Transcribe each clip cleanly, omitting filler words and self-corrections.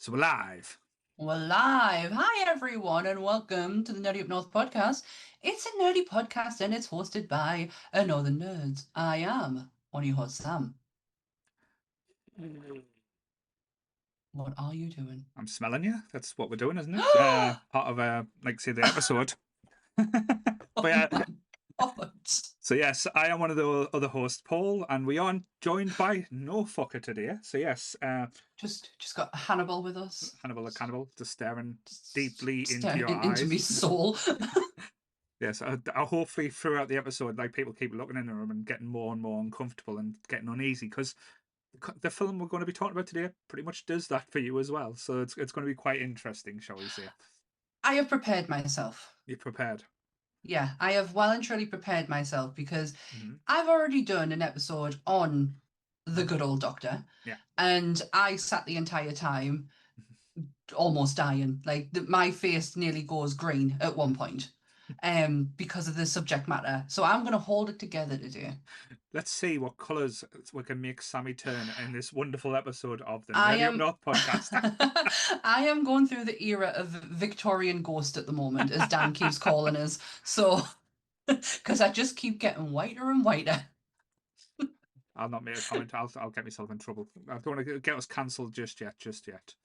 So we're live. We're live. Hi, everyone, and welcome to the Nerdy Up North podcast. It's a nerdy podcast, and it's hosted by Northern Nerds. I am one of your hosts, Sam. What are you doing? I'm smelling you. That's what we're doing, isn't it? Part of, like, say, the episode. But yeah. Oh my God. So yes, I am one of the other hosts, Paul, and we aren't joined by no fucker today. So yes, Just got Hannibal with us. Hannibal the cannibal, just staring Just deeply into staring your into eyes. me soul. Yes, I'll hopefully throughout the episode, like, people keep looking in the room and getting more and more uncomfortable and getting uneasy because the film we're going to be talking about today pretty much does that for you as well. So it's going to be quite interesting, shall we say? I have prepared myself. You're prepared. Yeah, I have well and truly prepared myself because Mm-hmm. I've already done an episode on the good old doctor. Yeah. And I sat the entire time almost dying. Like my face nearly goes green at one point because of the subject matter. So I'm going to hold it together today. Let's see what colours we can make Sammy turn in this wonderful episode of the I Nerdy Up am North podcast. I am going through the era of Victorian ghost at the moment, as Dan keeps calling us. So because I just keep getting whiter and whiter. I'll not make a comment. I'll get myself in trouble. I don't want to get us cancelled just yet.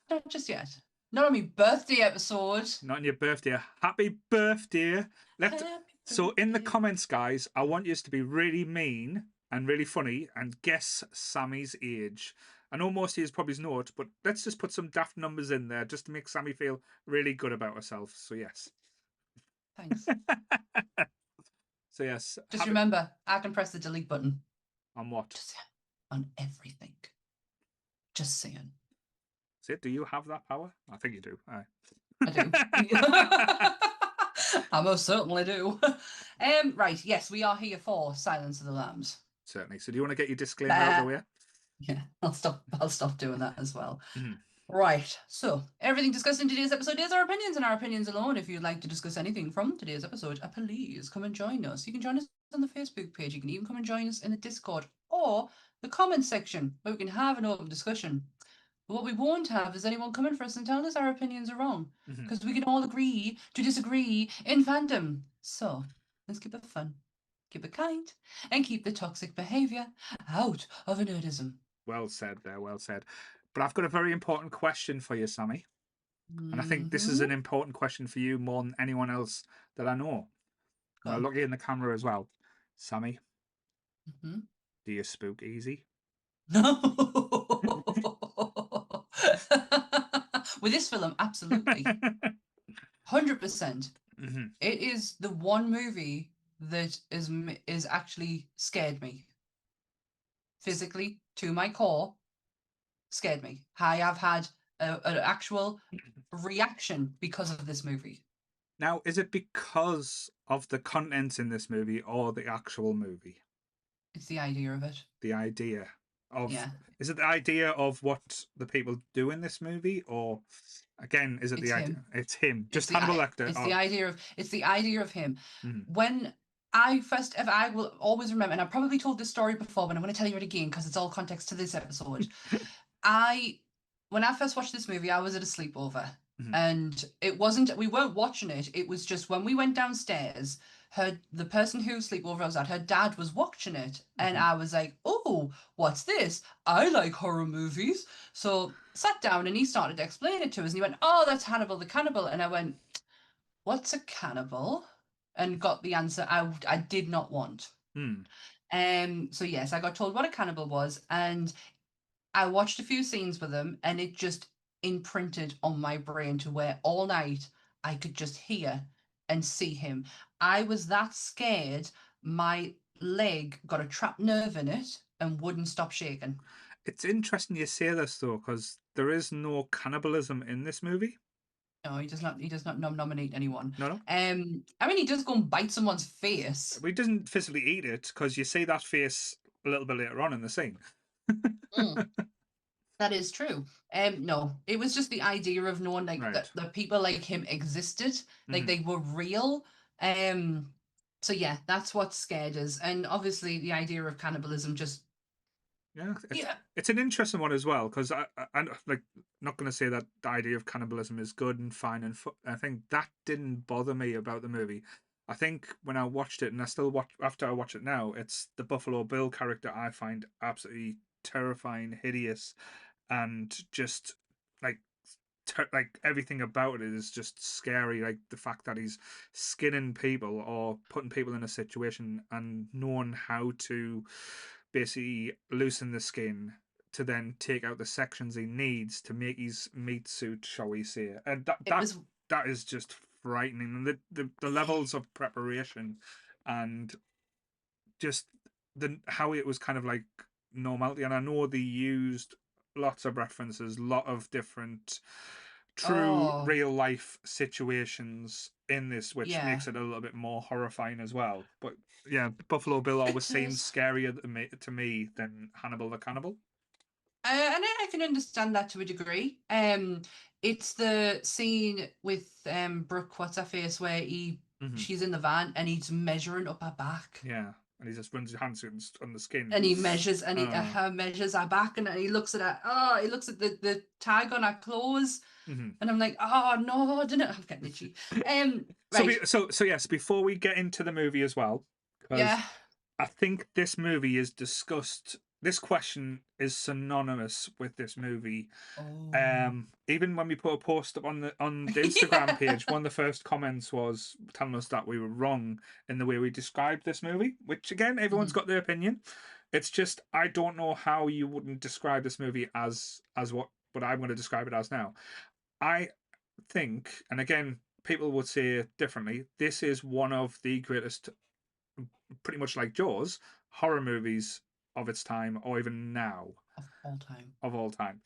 Not just yet. Not on my birthday episode. Not on your birthday. Happy birthday! So in the comments, guys, I want you to be really mean and really funny and guess Sammy's age. I know most of you probably know it, but let's just put some daft numbers in there just to make Sammy feel really good about herself. So yes. Thanks. So yes. Just remember, I can press the delete button. On what? Just on everything. Just saying. Sid, do you have that power? I think you do. I do. I most certainly do. Right, yes, we are here for Silence of the Lambs. Certainly. So do you want to get your disclaimer out of the way? Yeah, I'll stop doing that as well. Mm-hmm. Right, so everything discussed in today's episode is our opinions and our opinions alone. If you'd like to discuss anything from today's episode, please come and join us. You can join us on the Facebook page. You can even come and join us in the Discord or the comments section where we can have an open discussion. But what we won't have is anyone coming for us and telling us our opinions are wrong, because we can all agree to disagree in fandom. So let's keep it fun, keep it kind, and keep the toxic behaviour out of nerdism. Well said there, well said. But I've got a very important question for you, Sammy. And I think this is an important question for you more than anyone else that I know. I'll look you in the camera as well. Sammy, do you spook easy? No. With this film, absolutely. 100%. It is the one movie that is actually scared me. Physically, to my core, scared me. I have had an actual reaction because of this movie. Now, is it because of the contents in this movie or the actual movie? It's the idea of it. The idea of... Yeah. Is it the idea of what the people do in this movie, or again, is it the idea? It's him. Just Hannibal Lecter. It's the idea of him. When I will always remember, and I've probably told this story before, but I'm going to tell you it again because it's all context to this episode. When I first watched this movie, I was at a sleepover, and we weren't watching it. It was just when we went downstairs, the person whose sleepover I was at, her dad was watching it, and I was like, "Oh, what's this? I like horror movies." So sat down, and he started to explain it to us, and he went, "Oh, that's Hannibal the cannibal," and I went, "What's a cannibal?" and got the answer I did not want. So yes, I got told what a cannibal was, and I watched a few scenes with him, and it just imprinted on my brain to where all night I could just hear and see him. I was that scared, my leg got a trapped nerve in it and wouldn't stop shaking. It's interesting you say this, though, because there is no cannibalism in this movie. No, he does not nominate anyone. No. I mean, he does go and bite someone's face. But he doesn't physically eat it, because you see that face a little bit later on in the scene. That is true. No, it was just the idea of knowing that people like him existed, like they were real. So yeah, that's what scared us. And obviously the idea of cannibalism just Yeah, Yeah. it's an interesting one as well because I'm like not going to say that the idea of cannibalism is good and fine and I think that didn't bother me about the movie. I think when I watched it, and I still watch after I watch it now, it's the Buffalo Bill character I find absolutely terrifying, hideous, and just like like everything about it is just scary. Like the fact that he's skinning people or putting people in a situation and knowing how to basically loosen the skin to then take out the sections he needs to make his meat suit, shall we say? And It was that is just frightening. And the levels of preparation and just the how it was kind of like normality. And I know they used lots of references, lot of different true oh real life situations in this, which yeah. makes it a little bit more horrifying as well. But yeah, Buffalo Bill always It seems is. scarier to me than Hannibal the Cannibal. And I can understand that to a degree. It's the scene with Brooke, what's her face, where Hmm. she's in the van and he's measuring up her back, Yeah, and he just runs his hands on the skin. and he measures and he Uh, measures her back, and he looks at her. Oh, he looks at the tag on her clothes, mhm. and I'm like, oh no, I didn't. I'm getting itchy. Right, So yes, before we get into the movie as well, because yeah. I think this movie is discussed. This question is synonymous with this movie. Oh, Even when we put a post up on the Instagram yeah. page, one of the first comments was telling us that we were wrong in the way we described this movie. Which again, everyone's Mhm, got their opinion. It's just I don't know how you wouldn't describe this movie as what I'm going to describe it as now. I think, and again, people would say it differently. This is one of the greatest, pretty much like Jaws, horror movies of its time, or even now of all time. of all time.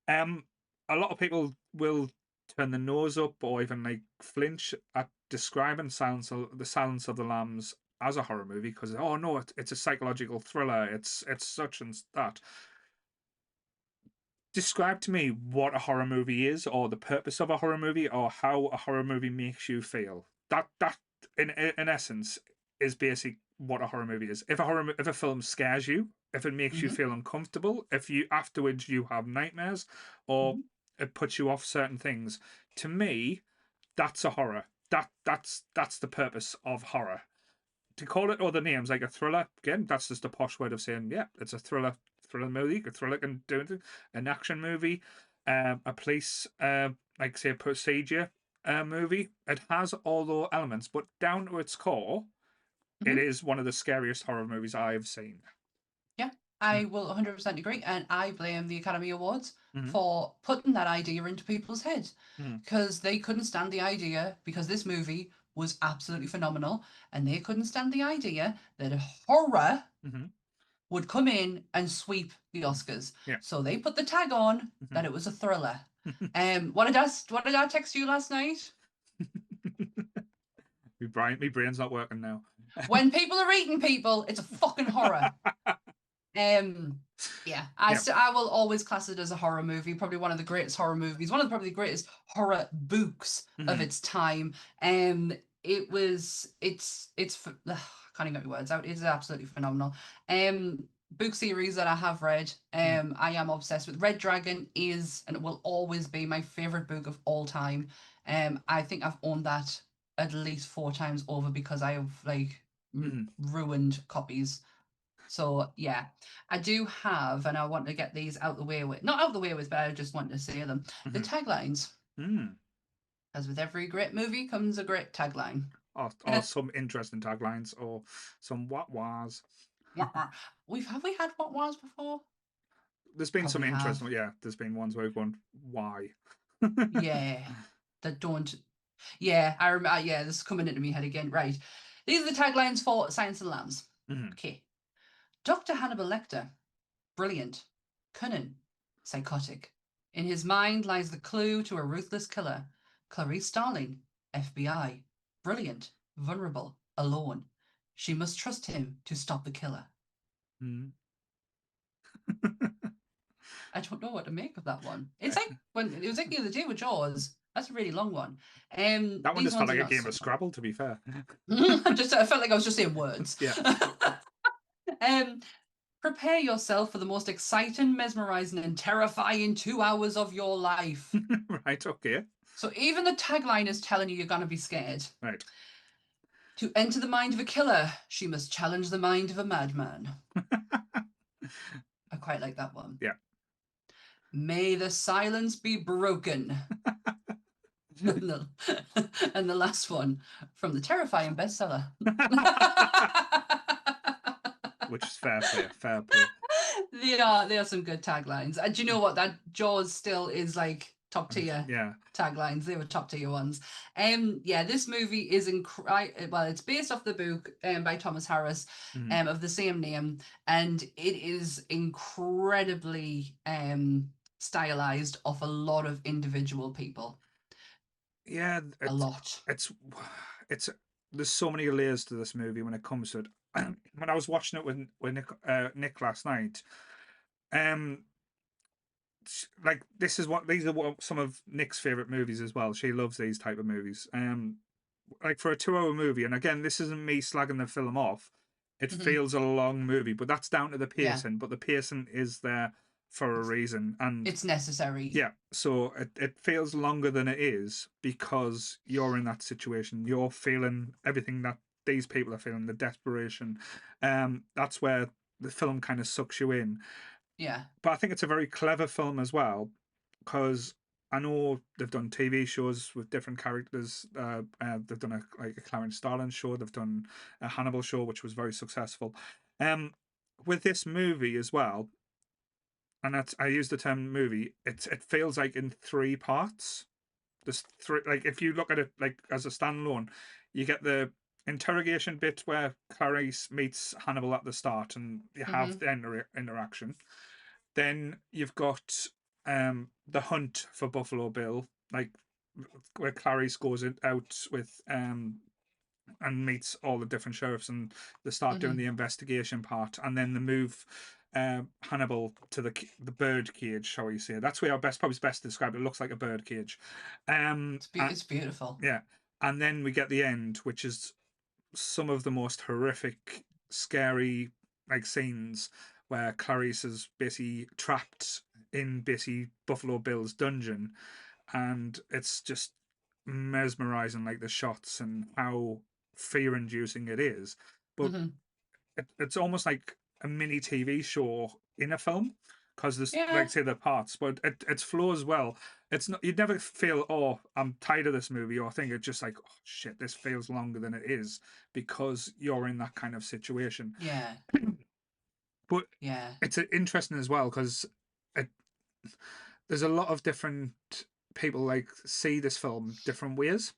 Um, a lot of people will turn the nose up or even like flinch at describing the Silence of the Lambs as a horror movie because oh no, it's a psychological thriller. It's such and that. Describe to me what a horror movie is, or the purpose of a horror movie, or how a horror movie makes you feel. That in essence is basic what a horror movie is. If a film scares you, if it makes you Hmm. feel uncomfortable, if you afterwards you have nightmares, or Hmm. it puts you off certain things, to me, that's a horror. That's the purpose of horror. To call it other names like a thriller, again, that's just a posh word of saying, yeah, it's a thriller movie. A thriller can do anything. An action movie, a police, like say a procedure movie. It has all those elements, but down to its core, it Hmm. is one of the scariest horror movies I've seen. Yeah, I will 100% agree. And I blame the Academy Awards Mm-hmm. for putting that idea into people's heads Mm-hmm. because they couldn't stand the idea because this movie was absolutely phenomenal and they couldn't stand the idea that horror Mm-hmm. would come in and sweep the Oscars. Yeah. So they put the tag on Mm-hmm. that it was a thriller. What did I text you last night? My brain's not working now. When people are eating people, it's a fucking horror. Um, yeah, Yeah. I will always class it as a horror movie. Probably one of the greatest horror movies, one of the probably greatest horror books of Mm-hmm. its time. I can't even get my words out. It is absolutely phenomenal. Book series that I have read. I am obsessed with. Red Dragon is and it will always be my favorite book of all time. I think I've owned that at least 4 times over because I have like Mm-hmm. ruined copies. So yeah, I do have, and I want to get these out the way with, not out the way with, but I just want to say them. The Mm-hmm. taglines, Mm. as with every great movie comes a great tagline. Or some interesting taglines, or some what was. Have we had what was before? There's been some Probably have. interesting, yeah. There's been ones where we've gone, why? Yeah, that don't. Yeah, I remember. Yeah, this is coming into my head again. Right, these are the taglines for Science and Lambs. Mhm, Okay, Dr. Hannibal Lecter, brilliant, cunning, psychotic. In his mind lies the clue to a ruthless killer. Clarice Starling, FBI, brilliant, vulnerable, alone. She must trust him to stop the killer. mhm. I don't know what to make of that one. It's like when it was like the other day with Jaws. That's a really long one. That one These just felt ones are like a not game so of long. Scrabble, to be fair. I felt like I was just saying words. Yeah. um, Prepare yourself for the most exciting, mesmerizing, and terrifying 2 hours of your life. Right, okay. So even the tagline is telling you you're going to be scared. Right. To enter the mind of a killer, she must challenge the mind of a madman. I quite like that one. Yeah. May the silence be broken. and the last one from the terrifying bestseller. Which is fair play, fair play. They are some good taglines. And do you know what? That Jaws still is like top tier Yeah. taglines. They were top tier ones. Yeah, this movie is well, it's based off the book by Thomas Harris of the same name, and it is incredibly stylized off a lot of individual people. Yeah, A lot. It's there's so many layers to this movie when it comes to it. When I was watching it with Nick last night, um, like these are some of Nick's favorite movies as well. She loves these type of movies. Like for a 2 hour movie, and again, this isn't me slagging the film off. It feels a long movie, but that's down to the pacing. But the pacing is there for a reason, and it's necessary. yeah, so it feels longer than it is because you're in that situation. You're feeling everything that these people are feeling, the desperation. That's where the film kind of sucks you in. Yeah. But I think it's a very clever film as well because I know they've done TV shows with different characters. They've done a Clarence Starling show. They've done a Hannibal show, which was very successful. With this movie as well, and that's I use the term movie. It feels like in three parts. There's three. Like if you look at it like as a standalone, you get the interrogation bit where Clarice meets Hannibal at the start, and you have the interaction. Then you've got the hunt for Buffalo Bill, like where Clarice goes out with and meets all the different sheriffs, and they start doing the investigation part, and then they move Hannibal to the bird cage, shall we say? That's where probably best described. It looks like a bird cage. It's beautiful. Yeah, and then we get the end, which is some of the most horrific, scary like scenes where Clarice is basically trapped in basically Buffalo Bill's dungeon, and it's just mesmerizing, like the shots and how fear-inducing it is. But it's almost like a mini TV show in a film because there's like say the parts, but it flows well. It's not you'd never feel I'm tired of this movie or think it's just like oh shit this feels longer than it is because you're in that kind of situation. Yeah. But it's interesting as well because there's a lot of different people like see this film different ways.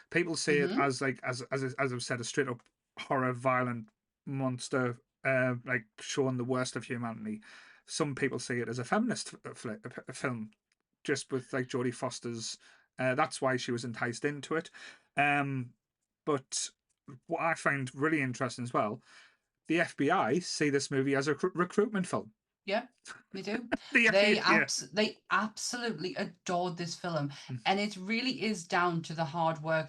People see it as like as I've said a straight up horror violent monster like showing the worst of humanity. Some people see it as a feminist film, just with like Jodie Foster's. That's why she was enticed into it. But what I find really interesting as well, the FBI see this movie as a recruitment film. Yeah, they do. They Absolutely adored this film, and it really is down to the hard work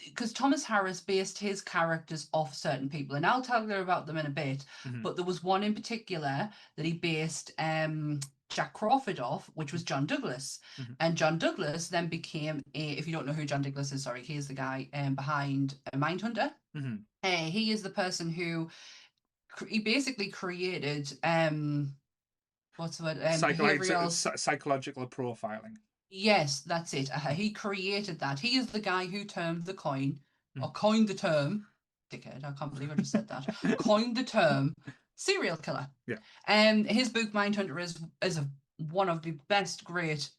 because Thomas Harris based his characters off certain people, and I'll tell you about them in a bit. But there was one in particular that he based Jack Crawford off, which was John Douglas. And John Douglas then became if you don't know who John Douglas is, sorry, he is the guy behind Mindhunter. He is the person who he basically created what's the word behavioral psychological profiling. Yes, that's it. He created that. He is the guy who termed the coin or coined the term. Dickhead! I can't believe I just said that. Coined the term serial killer. Yeah. His book Mindhunter is one of the best great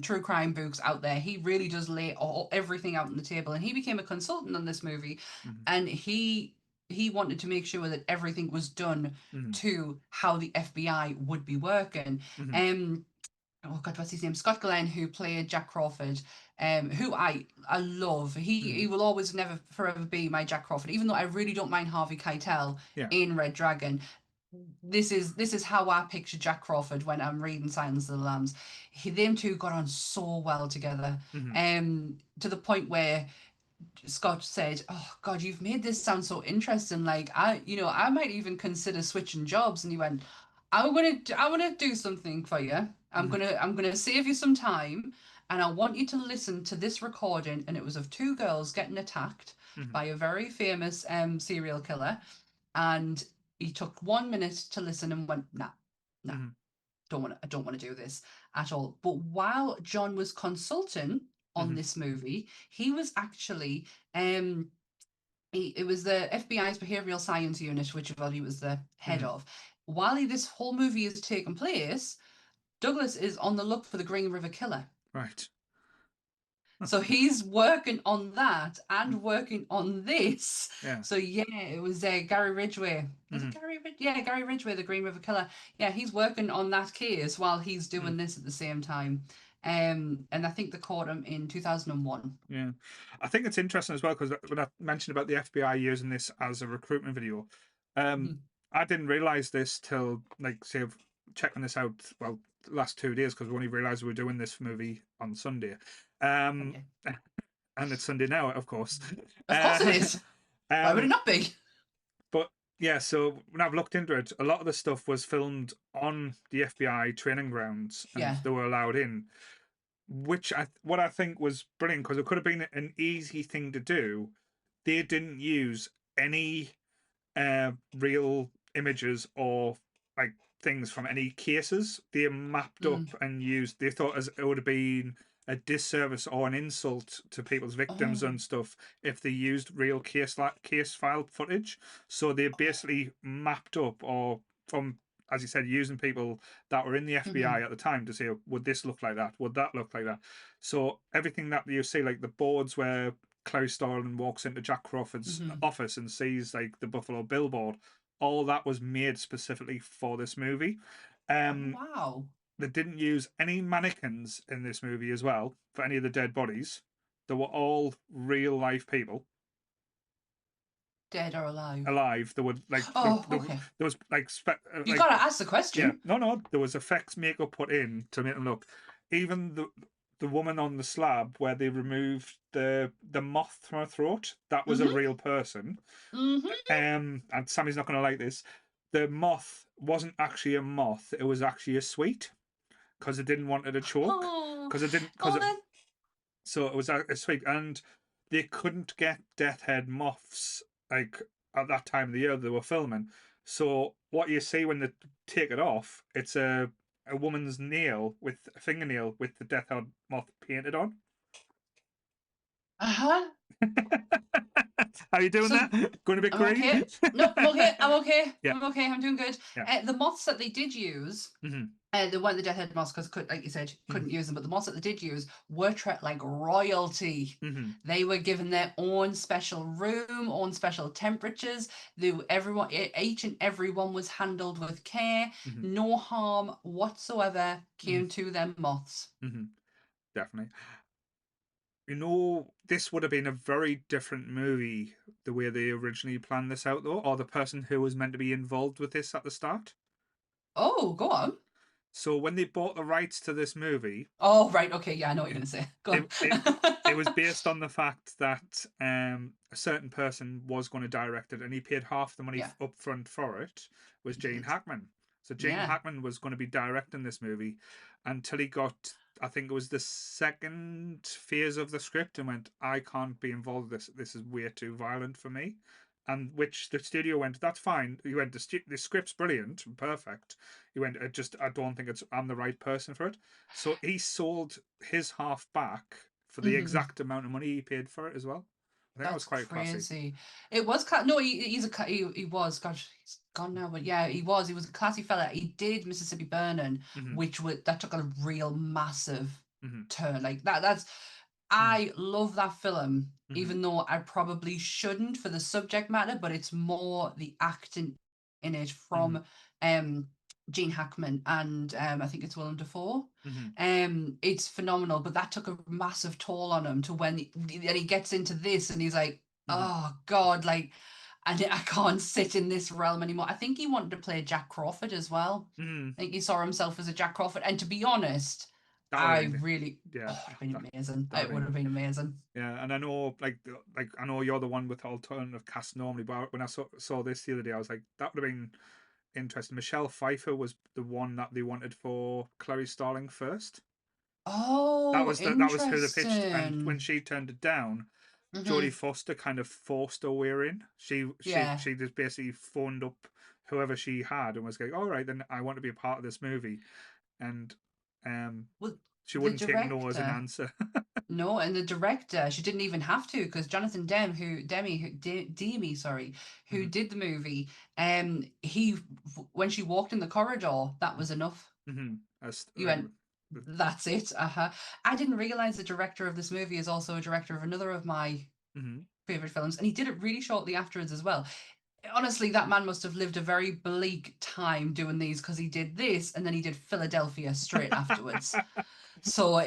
true crime books out there. He really does lay everything out on the table, and he became a consultant on this movie, and he wanted to make sure that everything was done to how the FBI would be working. Oh God, what's his name? Scott Glenn, who played Jack Crawford, who I love. He will always never forever be my Jack Crawford, even though I really don't mind Harvey Keitel in Red Dragon. This is how I picture Jack Crawford when I'm reading Silence of the Lambs. Them two got on so well together, to the point where Scott said, "Oh God, you've made this sound so interesting. Like I might even consider switching jobs." And he went, I want to do something for you. Mm-hmm. I'm gonna save you some time, and I want you to listen to this recording." And it was of two girls getting attacked Mm-hmm. by a very famous serial killer. And he took 1 minute to listen and went, "Nah, nah, Mm-hmm. I don't want to do this at all." But while John was consulting on Mm-hmm. this movie, he was actually it was the FBI's behavioral science unit, which he was the head Mm-hmm. of. While this whole movie is taking place, Douglas is on the look for the Green River Killer. Right. So he's working on that Mm. and working on this. Yeah. So yeah, it was Gary Ridgway. Was it Mm-hmm. Gary Ridgway? Yeah, Gary Ridgway, the Green River Killer. Yeah, he's working on that case while he's Mm. doing this at the same time. And I think they caught him in 2001. Yeah. I think it's interesting as well because when I mentioned about the FBI using this as a recruitment video, um, Mhm. I didn't realize this till like say checking this out. Well, the last 2 days because we only realized we were doing this movie on Sunday, um, Okay. and it's Sunday now, of course. Of course it is. Why would it um, not be? but yeah, so when I've looked into it, a lot of the stuff was filmed on the FBI training grounds, and Yeah. they were allowed in, which what I think was brilliant because it could have been an easy thing to do. They didn't use any real images or like things from any cases. They mapped up Mm. and used. They thought as it would have been a disservice or an insult to people's victims Oh. and stuff if they used real case file footage. So they basically mapped up or from as you said, using people that were in the Mm-hmm. FBI at the time to say, would this look like that? Would that look like that? So everything that you see, like the boards where Clarice Starling walks into Jack Crawford's Mm-hmm. office and sees like the Buffalo billboard. All that was made specifically for this movie. Oh Um, wow. they didn't use any mannequins in this movie as well for any of the dead bodies. They were all real life people Dead or alive? alive. There were like Oh, okay. there was like You gotta ask the yeah, question. no, there was effects makeup put in to make them look. Even the woman on the slab where they removed the moth from her throat, that was a Mm-hmm. real person. Mm-hmm. And Sammy's not going to like this. The moth wasn't actually a moth; it was actually a sweet because it didn't want it to choke Oh, because it didn't because oh, it then. so it was a sweet and they couldn't get death head moths like at that time of the year they were filming. So what you see when they take it off, it's a woman's nail with a fingernail with the death head moth painted on. Uh-huh. Are you doing So that? Going a bit I'm green? okay. No, I'm okay. I'm okay. Yeah, I'm okay. I'm doing good. yeah. The moths that they did use, Mm-hmm. they weren't the deathhead moths because, like you said, Mm-hmm. couldn't use them. But the moths that they did use were like royalty. Mm-hmm. They were given their own special room, own special temperatures. Everyone, each and every one was handled with care. Mm-hmm. No harm whatsoever Mm-hmm. came to them moths. Mm-hmm. Definitely. You know, this would have been a very different movie the way they originally planned this out, though, or the person who was meant to be involved with this at the start. Oh, go on. So when they bought the rights to this movie, Oh, right. Okay. Yeah, I know what you're it going to say. Go it, it, it was on. based on the fact that a certain person was going to direct it, and he paid half the money Yeah, up front for it. Was he Gene did. Hackman? So Gene Yeah. Hackman was going to be directing this movie until he got, I think it was the second phase of the script, and went, I can't be involved with this. This is way too violent for me. And which the studio went, that's fine. He went, the script's brilliant, perfect. He went, I don't think I'm the right person for it. So he sold his half back for the Hmm. exact amount of money he paid for it as well. I think that was That's quite classy. crazy. It was no, he was. Gosh, he's gone now, but yeah, he was. He was a classy fella. He did Mississippi Burning, Hmm. which that took a real massive Hmm. turn. Like that. That's Hmm. I love that film, Hmm. even though I probably shouldn't for the subject matter, but it's more the acting in it Hmm. from Gene Hackman and I think it's Willem Dafoe. Hmm. It's phenomenal, but that took a massive toll on him to when he gets into this and he's like, Hmm. oh God, like I can't sit in this realm anymore. I think he wanted to play Jack Crawford as well. Hmm. I think he saw himself as a Jack Crawford. And to be honest, That would have I been, really, yeah, oh, it would have that, been amazing. that would It have would been, have been amazing. yeah. And I know, like I know you're the one with alternative cast normally, but when I saw this the other day, I was like, that would have been interesting. Michelle Pfeiffer was the one that they wanted for Clarice Starling first. Oh, That was who they pitched, and when interesting. she turned it down, Mm-hmm. Jodie Foster kind of forced her way in. Yeah. She just basically phoned up whoever she had and was like, "All right, then I want to be a part of this movie," and um, Well, she the wouldn't take no as an director, answer. no, and the director, she didn't even have to because Jonathan Demme, sorry, who Mhm, did the movie, when she walked in the corridor, that was enough. mhm. That's You went, that's it. Uh-huh. I didn't realize the director of this movie is also a director of another of my mhm, favorite films, and he did it really shortly afterwards as well. Honestly, that man must have lived a very bleak time doing these because he did this and then he did Philadelphia straight afterwards. So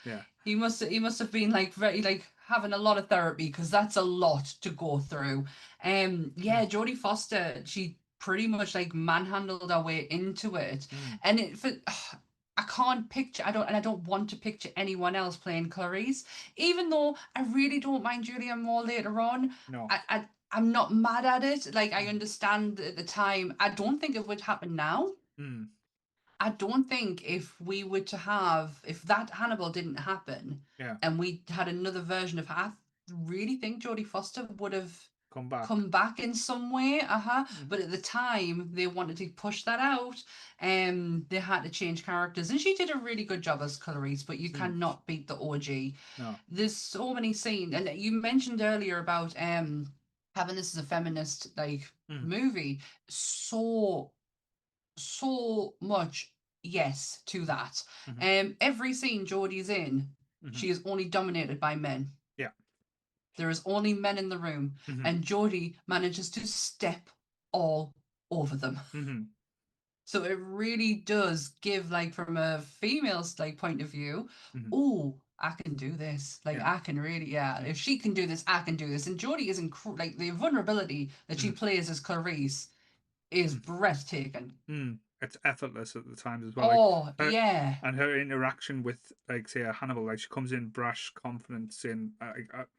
yeah. he must have been like very like having a lot of therapy because that's a lot to go through. Mm, Yeah, Jodie Foster, she pretty much like manhandled her way into it, mm, and I can't picture. I don't want to picture anyone else playing Clarice, even though I really don't mind Julianne Moore later on. no. I'm not mad at it. Like I Mm, understand at the time. I don't think it would happen now. mm, I don't think if we were to have, if that Hannibal didn't happen yeah. and we had another version of I really think Jodie Foster would have Come back. come back in some way. Uh-huh. Mm, But at the time they wanted to push that out. They had to change characters. And she did a really good job as Clarice, but you mm, cannot beat the OG. no. There's so many scenes, and you mentioned earlier about having this as a feminist like Mm, movie. So much yes to that. mhm, Every scene Jodie's in, mhm. she is only dominated by men. Yeah. There is only men in the room, Mhm, and Jodie manages to step all over them. mhm, So it really does give, like, from a female's like point of view, mhm. oh, I can do this. Like Yeah. I can really, yeah. Mm, If she can do this, I can do this. And Jodie is like the vulnerability that she mm, plays as Clarice is mm. breathtaking. It's effortless at the times as well. Like Oh her yeah, and her interaction with, like, say, a Hannibal, like she comes in brash, confident, saying,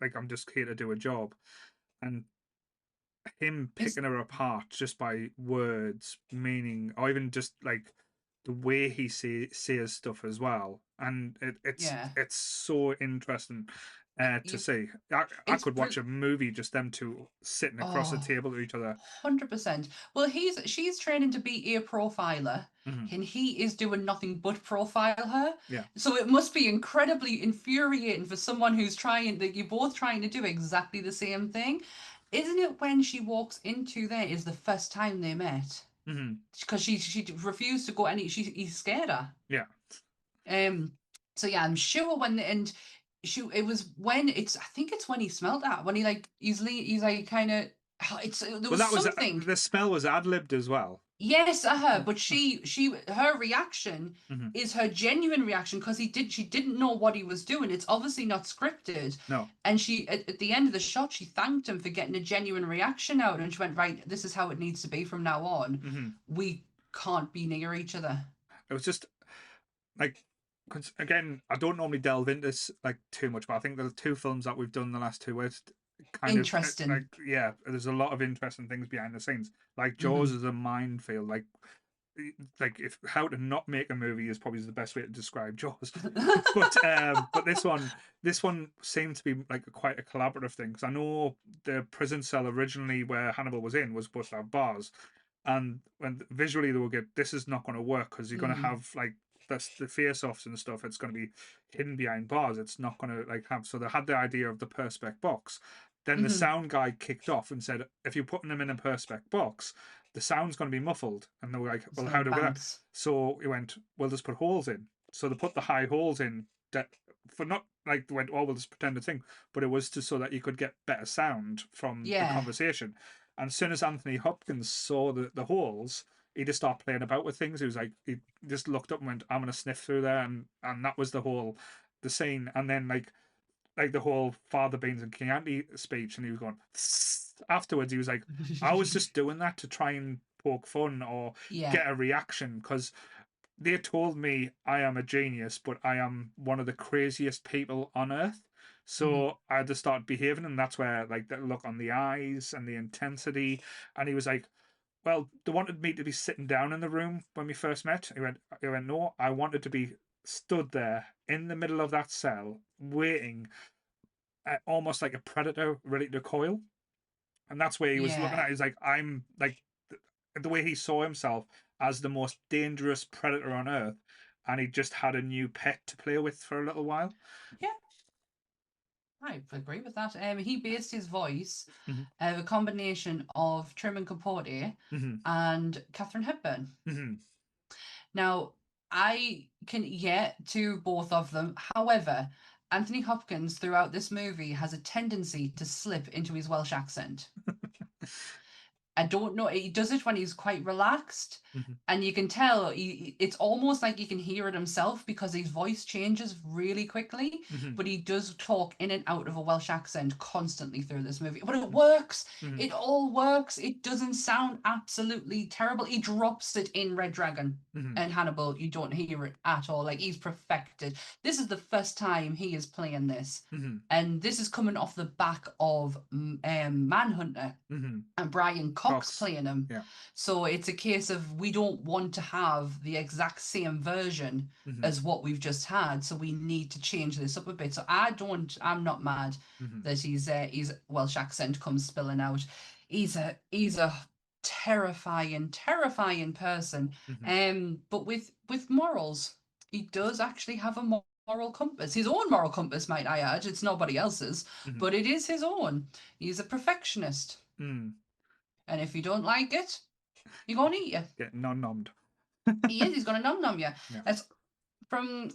like, I'm just here to do a job," and him it's picking her apart just by words, meaning, or even just like the way he says stuff as well, and yeah. it's so interesting to You, see. I it's could watch a movie just them two sitting across the oh, table to each other. 100%. Well, she's training to be a profiler, Hmm. and he is doing nothing but profile her. Yeah. So it must be incredibly infuriating for someone who's trying that you're both trying to do exactly the same thing. Isn't it when she walks into there is the first time they met? Hmm. Because she refused to go any he's scared her. Yeah. Um, so yeah, I'm sure when and it was when it's I think it's when he smelled that when he like he's like kind of it's there Well, was that was something. the smell was ad libbed as well. Yes, but she her reaction Hmm. is her genuine reaction because she didn't know what he was doing. It's obviously not scripted. No. And she at the end of the shot she thanked him for getting a genuine reaction out and she went, right, this is how it needs to be from now on. Hmm. We can't be near each other. It was just like, 'cause again, I don't normally delve into this like too much, but I think the two films that we've done the last 2 weeks kind of like, Interesting. yeah, there's a lot of interesting things behind the scenes. Like Jaws Hmm. is a minefield. Like if how to not make a movie is probably the best way to describe Jaws. But this one seemed to be like quite a collaborative thing, because I know the prison cell originally where Hannibal was in was supposed to have bars, and when visually they will get, this is not going to work because you're going to Mm. have like that's the face offs and stuff. It's going to be hidden behind bars. It's not going to like have. So they had the idea of the perspex box. Then the Hmm. sound guy kicked off and said, if you're putting them in a perspex box, the sound's going to be muffled. And they were like, It's well, gonna how do we get that? bounce. So he went, well, just put holes in. So they put the high holes in that, for not like they went, oh, we'll just pretend a thing, but it was to so that you could get better sound from the Yeah. conversation. And as soon as Anthony Hopkins saw the holes, he just started playing about with things. He was like, he just looked up and went, I'm gonna sniff through there, and that was the scene. And then like the whole Father Beans and King Andy speech, and he was going afterwards. He was like, I was just doing that to try and poke fun or Yeah. get a reaction, because they told me I am a genius, but I am one of the craziest people on earth. Hmm. So I had to start behaving, and that's where like the look on the eyes and the intensity. And he was like, "Well, they wanted me to be sitting down in the room when we first met." He went, "No, I wanted to be stood there in the middle of that cell, waiting, almost like a predator ready to coil." And that's where he was looking Yeah. at. He's like, "I'm like," the way he saw himself as the most dangerous predator on earth, and he just had a new pet to play with for a little while. Yeah, I agree with that. He based his voice Mm-hmm. a combination of Truman Capote Mm-hmm. and Katharine Hepburn. Mm-hmm. Now, I can get to both of them. However, Anthony Hopkins throughout this movie has a tendency to slip into his Welsh accent. I don't know. He does it when he's quite relaxed, Mm-hmm. and you can tell it's almost like you can hear it himself because his voice changes really quickly. Mm-hmm. But he does talk in and out of a Welsh accent constantly through this movie. But it works. Mm-hmm. It all works. It doesn't sound absolutely terrible. He drops it in Red Dragon Mm-hmm. and Hannibal. You don't hear it at all. Like he's perfected. This is the first time he is playing this. Mm-hmm. And this is coming off the back of Manhunter Mm-hmm. and Brian Cox Cox. playing him. Yeah. So it's a case of we don't want to have the exact same version Mm-hmm. as what we've just had, so we need to change this up a bit. So I'm not mad Mm-hmm. that his Welsh accent comes spilling out. He's a terrifying person. Mm-hmm. But with morals, he does actually have a moral compass. His own moral compass, might I add. It's nobody else's, Mm-hmm. but it is his own. He's a perfectionist. Mm. And if you don't like it, you're going to eat you. Get non-nommed. He is. He's going to num num you. Yeah. That's from.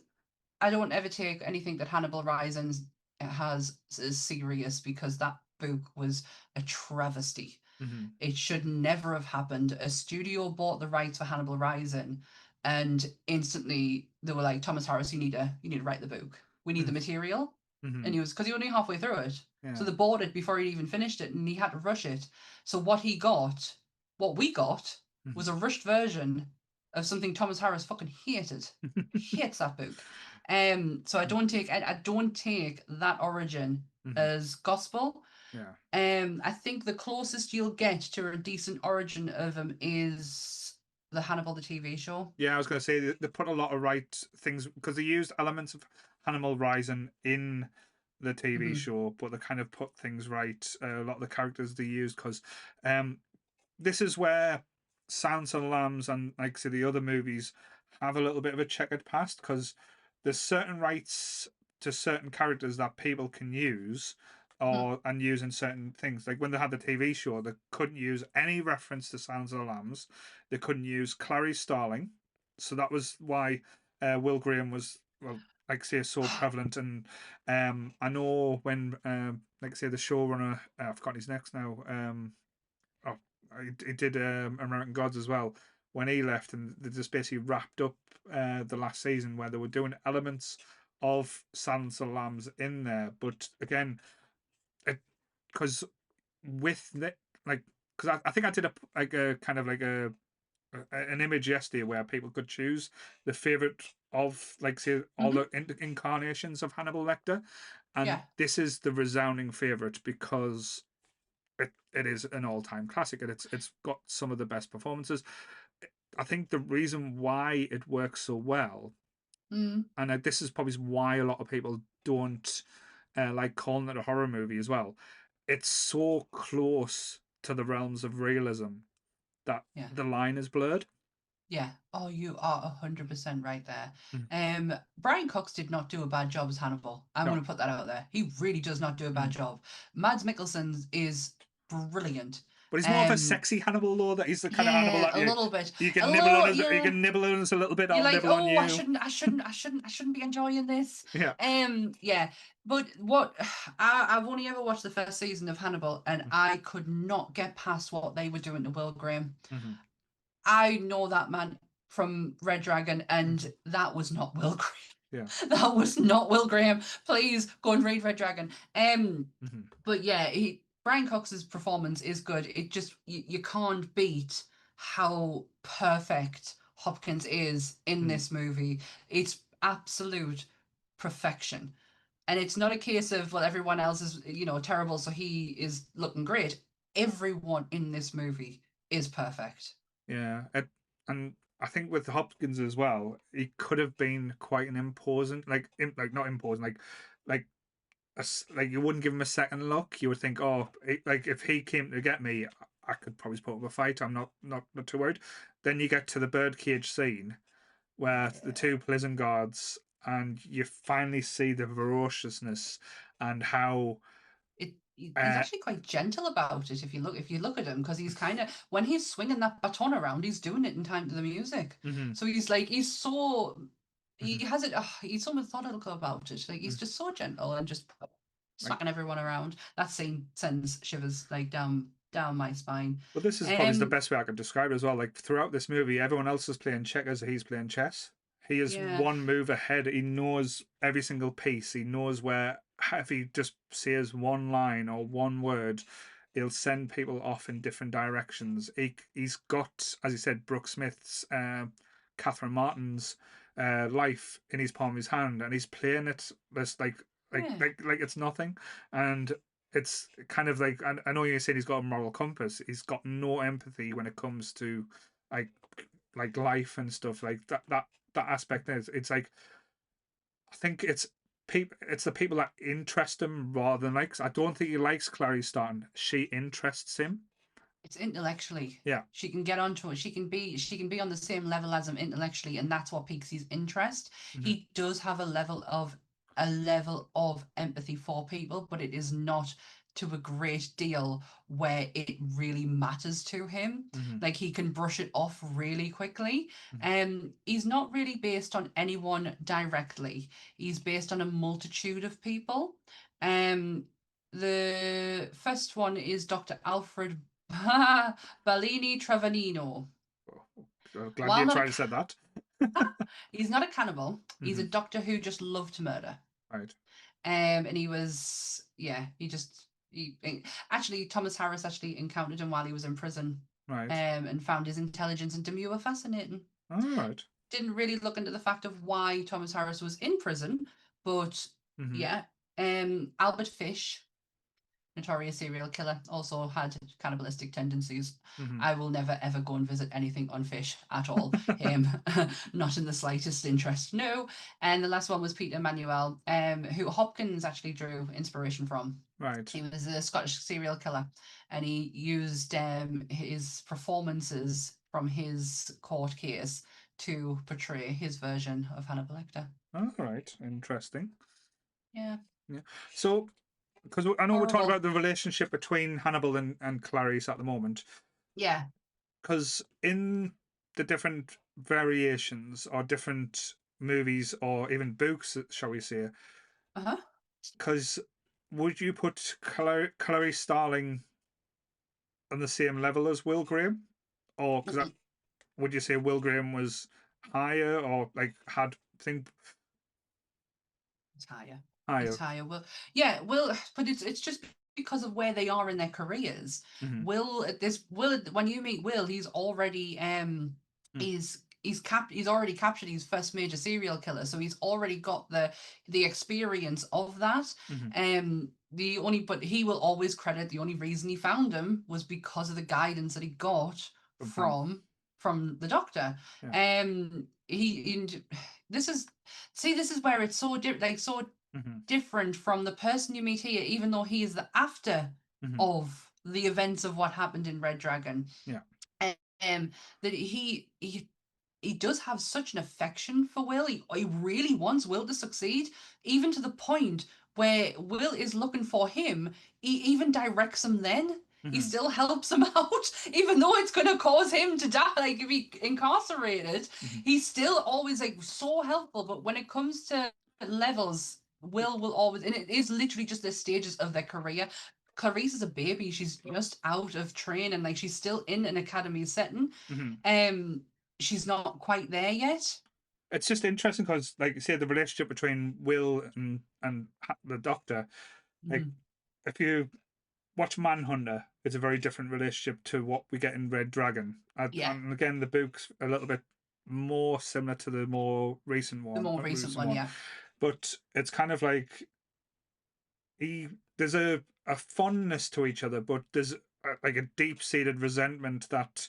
I don't ever take anything that Hannibal Rising has as serious because that book was a travesty. Mm-hmm. It should never have happened. A studio bought the rights for Hannibal Rising, and instantly they were like, "Thomas Harris, you need to write the book. We need the material." Mm-hmm. And he was because he only halfway through it, Yeah. so they bought it before he even finished it, and he had to rush it. So what we got, Mm-hmm. was a rushed version of something Thomas Harris fucking hated. Hates that book. So I don't take that origin Mm-hmm. as gospel. Yeah. I think the closest you'll get to a decent origin of him is the Hannibal the TV show. Yeah, I was going to say they put a lot of right things because they used elements of Hannibal Rising in the TV Hmm. show, but they kind of put things right. A lot of the characters they used because um, this is where Silence of the Lambs and like I say the other movies have a little bit of a checkered past because there's certain rights to certain characters that people can use Hmm. and use in certain things. Like when they had the TV show, they couldn't use any reference to Silence of the Lambs. They couldn't use Clarice Starling, so that was why Will Graham was well, like I say, so prevalent. And I know when like I say the showrunner, I've forgotten his next now. Oh, he did American Gods as well. When he left, and they just basically wrapped up the last season where they were doing elements of Silence of the Lambs in there, but again, because with the like, because I think I did a kind of like an image yesterday where people could choose the favorite of like say all Hmm. the incarnations of Hannibal Lecter, and Yeah. this is the resounding favorite because it is an all-time classic and it's got some of the best performances. I think the reason why it works so well, Mm. and this is probably why a lot of people don't like calling it a horror movie as well, it's so close to the realms of realism that Yeah. the line is blurred. Yeah. Oh, you are 100% right there. Mm. Brian Cox did not do a bad job as Hannibal. I'm No. going to put that out there. He really does not do a bad Mm. job. Mads Mikkelsen is brilliant. But he's more of a Um, sexy Hannibal though. That he's the kind of Hannibal yeah, that a little bit. you A can nibble on little, his, you yeah. can nibble on us a little bit. You're I'll like, nibble on oh, you. I shouldn't be enjoying this. Yeah. Yeah. But what I've only ever watched the first season of Hannibal, and I could not get past what they were doing to Will Graham. Mm-hmm. I know that man from Red Dragon, and Mm-hmm. that was not Will Graham. Yeah. That was not Will Graham. Please go and read Red Dragon. Mm-hmm. But yeah, Brian Cox's performance is good. It just you can't beat how perfect Hopkins is in this movie. It's absolute perfection. And it's not a case of, well, everyone else is, terrible, so he is looking great. Everyone in this movie is perfect. Yeah, and I think with Hopkins as well, he could have been quite an imposing, like not imposing, like like you wouldn't give him a second look. You would think, oh, like if he came to get me, I could probably put up a fight. I'm not too worried. Then you get to the birdcage scene where the two prison guards, and you finally see the ferociousness and how. He's actually quite gentle about it if you look at him, because he's kind of, when he's swinging that baton around, he's doing it in time to the music. Mhm, So he's so he mhm, has it. He's so methodical about it. Like, he's mhm. just so gentle and just Like, smacking everyone around. That scene sends shivers like down my spine. well, this is probably the Um, best way I could describe it as well. Like throughout this movie, everyone else is playing checkers, he's playing chess. He is yeah, one move ahead. He knows every single piece. He knows where, if he just says one line or one word, he'll send people off in different directions. He's got, as you said, Brooke Smith's, Catherine Martin's life in his palm of his hand, and he's playing it this yeah. like it's nothing. And it's kind of like, I know you're saying he's got a moral compass. He's got no empathy when it comes to like life and stuff like that aspect is. It's like, I think it's the people that interest him rather than likes. I don't think he likes Clarice Starton. She interests him. It's intellectually. Yeah. She can get onto it. She can be on the same level as him intellectually, and that's what piques his interest. Hmm. He does have a level of empathy for people, but it is not to a great deal where it really matters to him. Hmm. Like, he can brush it off really quickly. Hmm. He's not really based on anyone directly. He's based on a multitude of people. Um, the first one is Dr. Alfred Bellini Travanino. Glad While you not a tried to say that. he's not a cannibal. He's a Hmm. doctor who just loved to murder. Right. And he was, yeah, actually, Thomas Harris actually encountered him while he was in prison, Right. and found his intelligence and demure fascinating. All right. Didn't really look into the fact of why Thomas Harris was in prison, but Hmm. yeah. Albert Fish, notorious serial killer, also had cannibalistic tendencies. Hmm. I will never ever go and visit anything on Fish at all. Him, not in the slightest interest. No. And the last one was Peter Manuel, who Hopkins actually drew inspiration from. Right. He was a Scottish serial killer, and he used his performances from his court case to portray his version of Hannibal Lecter. All right. Interesting. Yeah. Yeah. So, because I know we're talking Horrible. about the relationship between Hannibal and Clarice at the moment, Yeah. because in the different variations or different movies or even books, shall we say, Uh-huh. because would you put Clarice Starling on the same level as Will Graham, or because Mm-mm. would you say Will Graham was higher or like had think It's higher. It's higher? higher. Well, yeah, Will, but it's just because of where they are in their careers. Hmm. Will, when you meet Will, he's already he's already captured his first major serial killer, so he's already got the experience of that. Hmm. But he will always credit the only reason he found him was because of the guidance that he got From Han. from the doctor. Yeah. This is this is where it's so so Hmm. different from the person you meet here, even though he is the after Hmm. of the events of what happened in Red Dragon. Yeah. Um, that he does have such an affection for Will. He really wants Will to succeed, even to the point where Will is looking for him. He even directs him then. He Hmm. still helps him out, even though it's going to cause him to die, like if he incarcerated. Hmm. He's still always like so helpful. But when it comes to levels, will always, and it is literally just the stages of their career. Clarice is a baby. She's just out of training, like she's still in an academy setting. Hmm. Um, she's not quite there yet. It's just interesting because, like you said, the relationship between Will and the Doctor. Like, Mhm. if you watch Manhunter, it's a very different relationship to what we get in Red Dragon. Yeah. And again, the book's a little bit. more similar to the more recent The one, more recent one, yeah. but it's kind of like there's a fondness to each other, but there's like a deep seated resentment that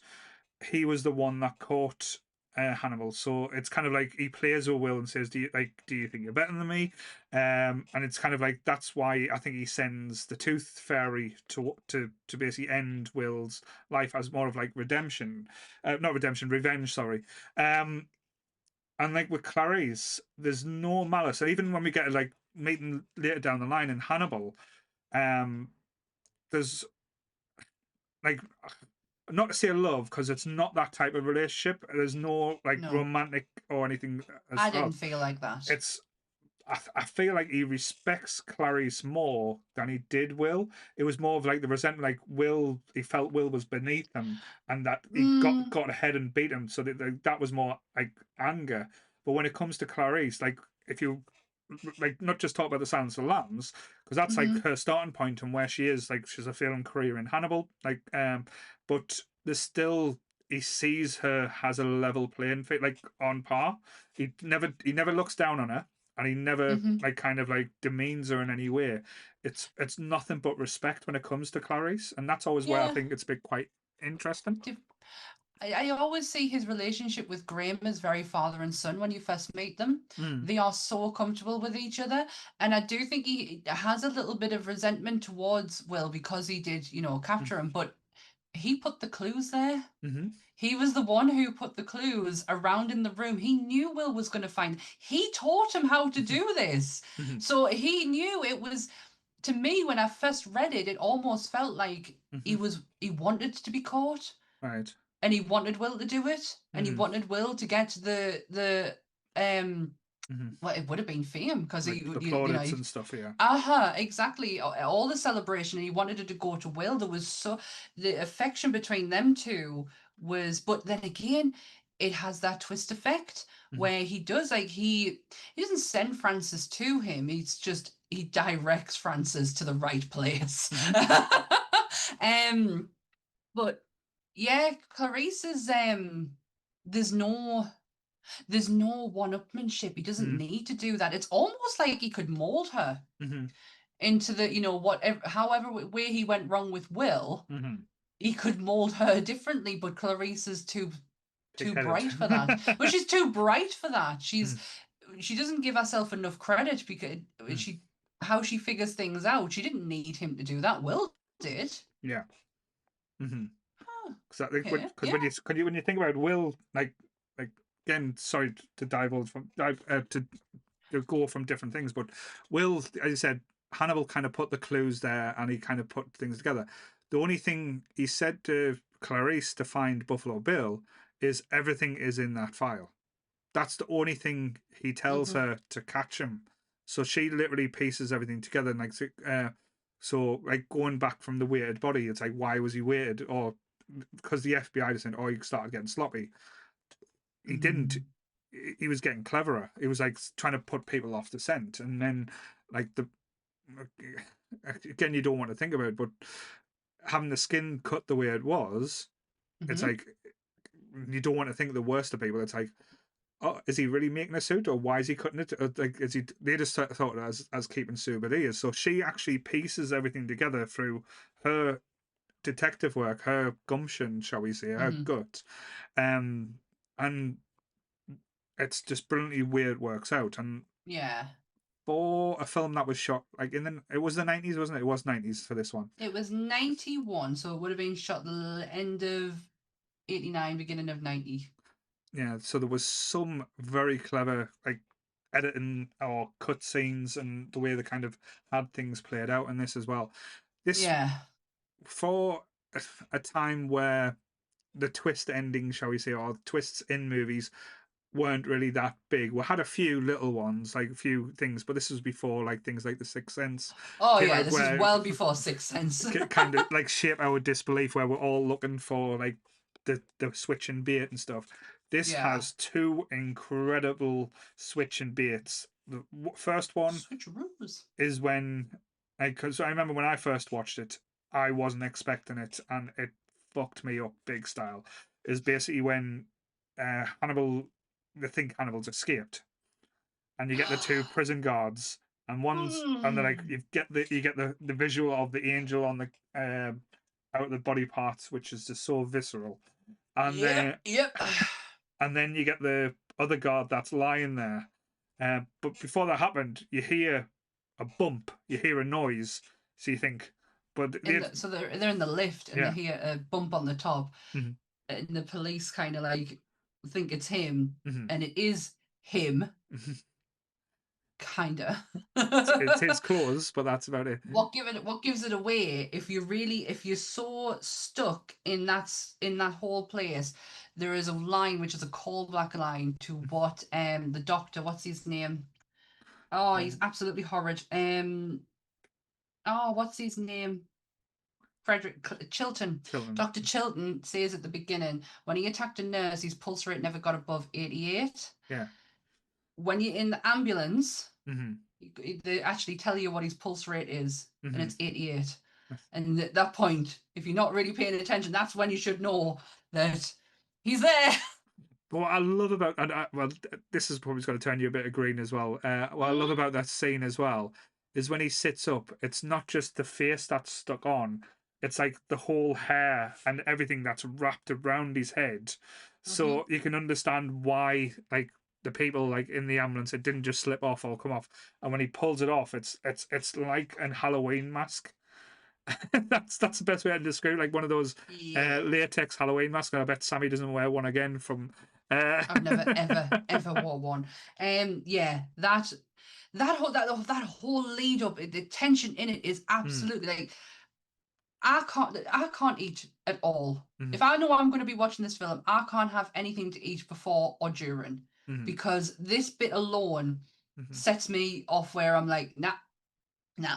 he was the one that caught Hannibal. So it's kind of like he plays with Will and says, do you think you're better than me?" And it's kind of like that's why I think he sends the Tooth Fairy to basically end Will's life as more of like redemption, not redemption, revenge. Sorry. Um, and like with Clarice, there's no malice. And even when we get like meeting later down the line in Hannibal, um, there's like not to say love because it's not that type of relationship. There's no like No, romantic or anything as I well. didn't feel like that. It's I feel like he respects Clarice more than he did Will. It was more of like the resentment, like Will. He felt Will was beneath him, and that he Mm, got ahead and beat him. So that was more like anger. But when it comes to Clarice, like if you like not just talk about the Silence of the Lambs, because that's like hmm her starting point and where she is. Like she's a film career in Hannibal, but there's still he sees her as a level playing field, like on par. He never looks down on her, and he never hmm like kind of like demeans her in any way. It's nothing but respect when it comes to Clarice, and that's always where I Yeah. think it's been quite interesting. I always see his relationship with Graham as very father and son when you first meet them. Mm, They are so comfortable with each other. And I do think he has a little bit of resentment towards Will because he did, mm, capture him, but he put the clues there. mm-hmm, He was the one who put the clues around in the room. He knew Will was going to find. He taught him how to mm-hmm, do this. mm-hmm, So he knew it was, to me, when I first read it, it almost felt like mm-hmm. he wanted to be caught Right. and he wanted Will to do it, and he Mm-hmm, wanted Will to get the mm-hmm. well, it would have been for him because Like he the you know plaudits and stuff. Yeah. exactly, all the celebration, and he wanted it to go to Will. There was so the affection between them two was, but then again, it has that twist effect Mm-hmm, where he does like he doesn't send Francis to him. He directs Francis to the right place. mm-hmm, um but yeah, Clarice is there's no one-upmanship. He doesn't need to do that. It's almost like he could mold her mm-hmm, into the, whatever however way he went wrong with Will, mm-hmm. he could mold her differently, but Clarice is too Pig-headed. bright for that. But she's too bright for that. Mm, She doesn't give herself enough credit because mm, she how she figures things out. She didn't need him to do that. Will did. yeah. Mm-hmm. Oh, Because I think okay. because Yeah. when you think about Will, like again, sorry to divulge from dive to go from different things, but Will, as you said, Hannibal kind of put the clues there, and he kind of put things together. The only thing he said to Clarice to find Buffalo Bill is everything is in that file. That's the only thing he tells hmm her to catch him. So she literally pieces everything together, and like so like going back from the weighted body, it's like why was he weighted? Or because the FBI just said, "Oh, he started getting sloppy." He didn't. Mm. He was getting cleverer. He was like trying to put people off the scent, and then like the again, you don't want to think about it, but having the skin cut the way it was, it's hmm like you don't want to think the worst of people. It's like, oh, is he really making a suit, or why is he cutting it? Or, like, is he? They just thought as keeping Sue, but he is. So she actually pieces everything together through her detective work, her gumption, shall we say, her hmm gut, um, and it's just brilliantly weird works out. And Yeah. for a film that was shot like it was the 90s, wasn't it? It was 90s for this one. It was 91, so it would have been shot the end of 89, beginning of 90. Yeah, so there was some very clever like editing or cut scenes and the way they kind of had things played out in this as well. This Yeah. for a time where the twist ending, shall we say, or twists in movies weren't really that big. We had a few little ones, like a few things, but this was before like things like The Sixth Sense Oh, came yeah, out, this is where well before Sixth Sense. kind of like shape our disbelief, where we're all looking for like the switch and bait and stuff. This Yeah. has two incredible switch and baits. The first one Switcheroos. is when, because I remember when I first watched it, I wasn't expecting it, and it fucked me up big style. Is basically when Hannibal, they think Hannibal's escaped, and you get the two prison guards, and they're like, you get the visual of the angel on the out of the body parts, which is just so visceral, and then Yep. and then you get the other guard that's lying there. But before that happened, you hear a bump, you hear a noise, so you think, but So they're in the lift and they yeah, hear a bump on the top, mhm, and the police kind of like think it's him, mhm, and it is him, mhm. kinda. It's his clothes, but that's about it. What gives it away, if you're so stuck in that whole place, there is a line which is a callback line to what the doctor, what's his name? Oh, he's absolutely horrid. Oh, what's his name? Frederick Chilton. Children, Dr. Chilton says at the beginning, when he attacked a nurse, his pulse rate never got above 88. yeah, When you're in the ambulance, hmm they actually tell you what his pulse rate is, and hmm it's 88. And at that point, if you're not really paying attention, that's when you should know that he's there. But what I love about, well, this is probably going to turn you a bit of green as well. What I love about that scene as well is when he sits up, it's not just the face that's stuck on, it's like the whole hair and everything that's wrapped around his head. Mm-hmm. So you can understand why, like, the people like in the ambulance, it didn't just slip off or come off. And when he pulls it off, it's like an Halloween mask. That's the best way to describe it, like one of those Yeah. latex Halloween masks. And I bet Sammy doesn't wear one again from. I've never ever wore one. Yeah, that whole lead up, the tension in it is Mm, absolutely like I can't eat at all. mm, If I know I'm going to be watching this film, I can't have anything to eat before or during, mm, because this bit alone mm, sets me off where I'm like, nah,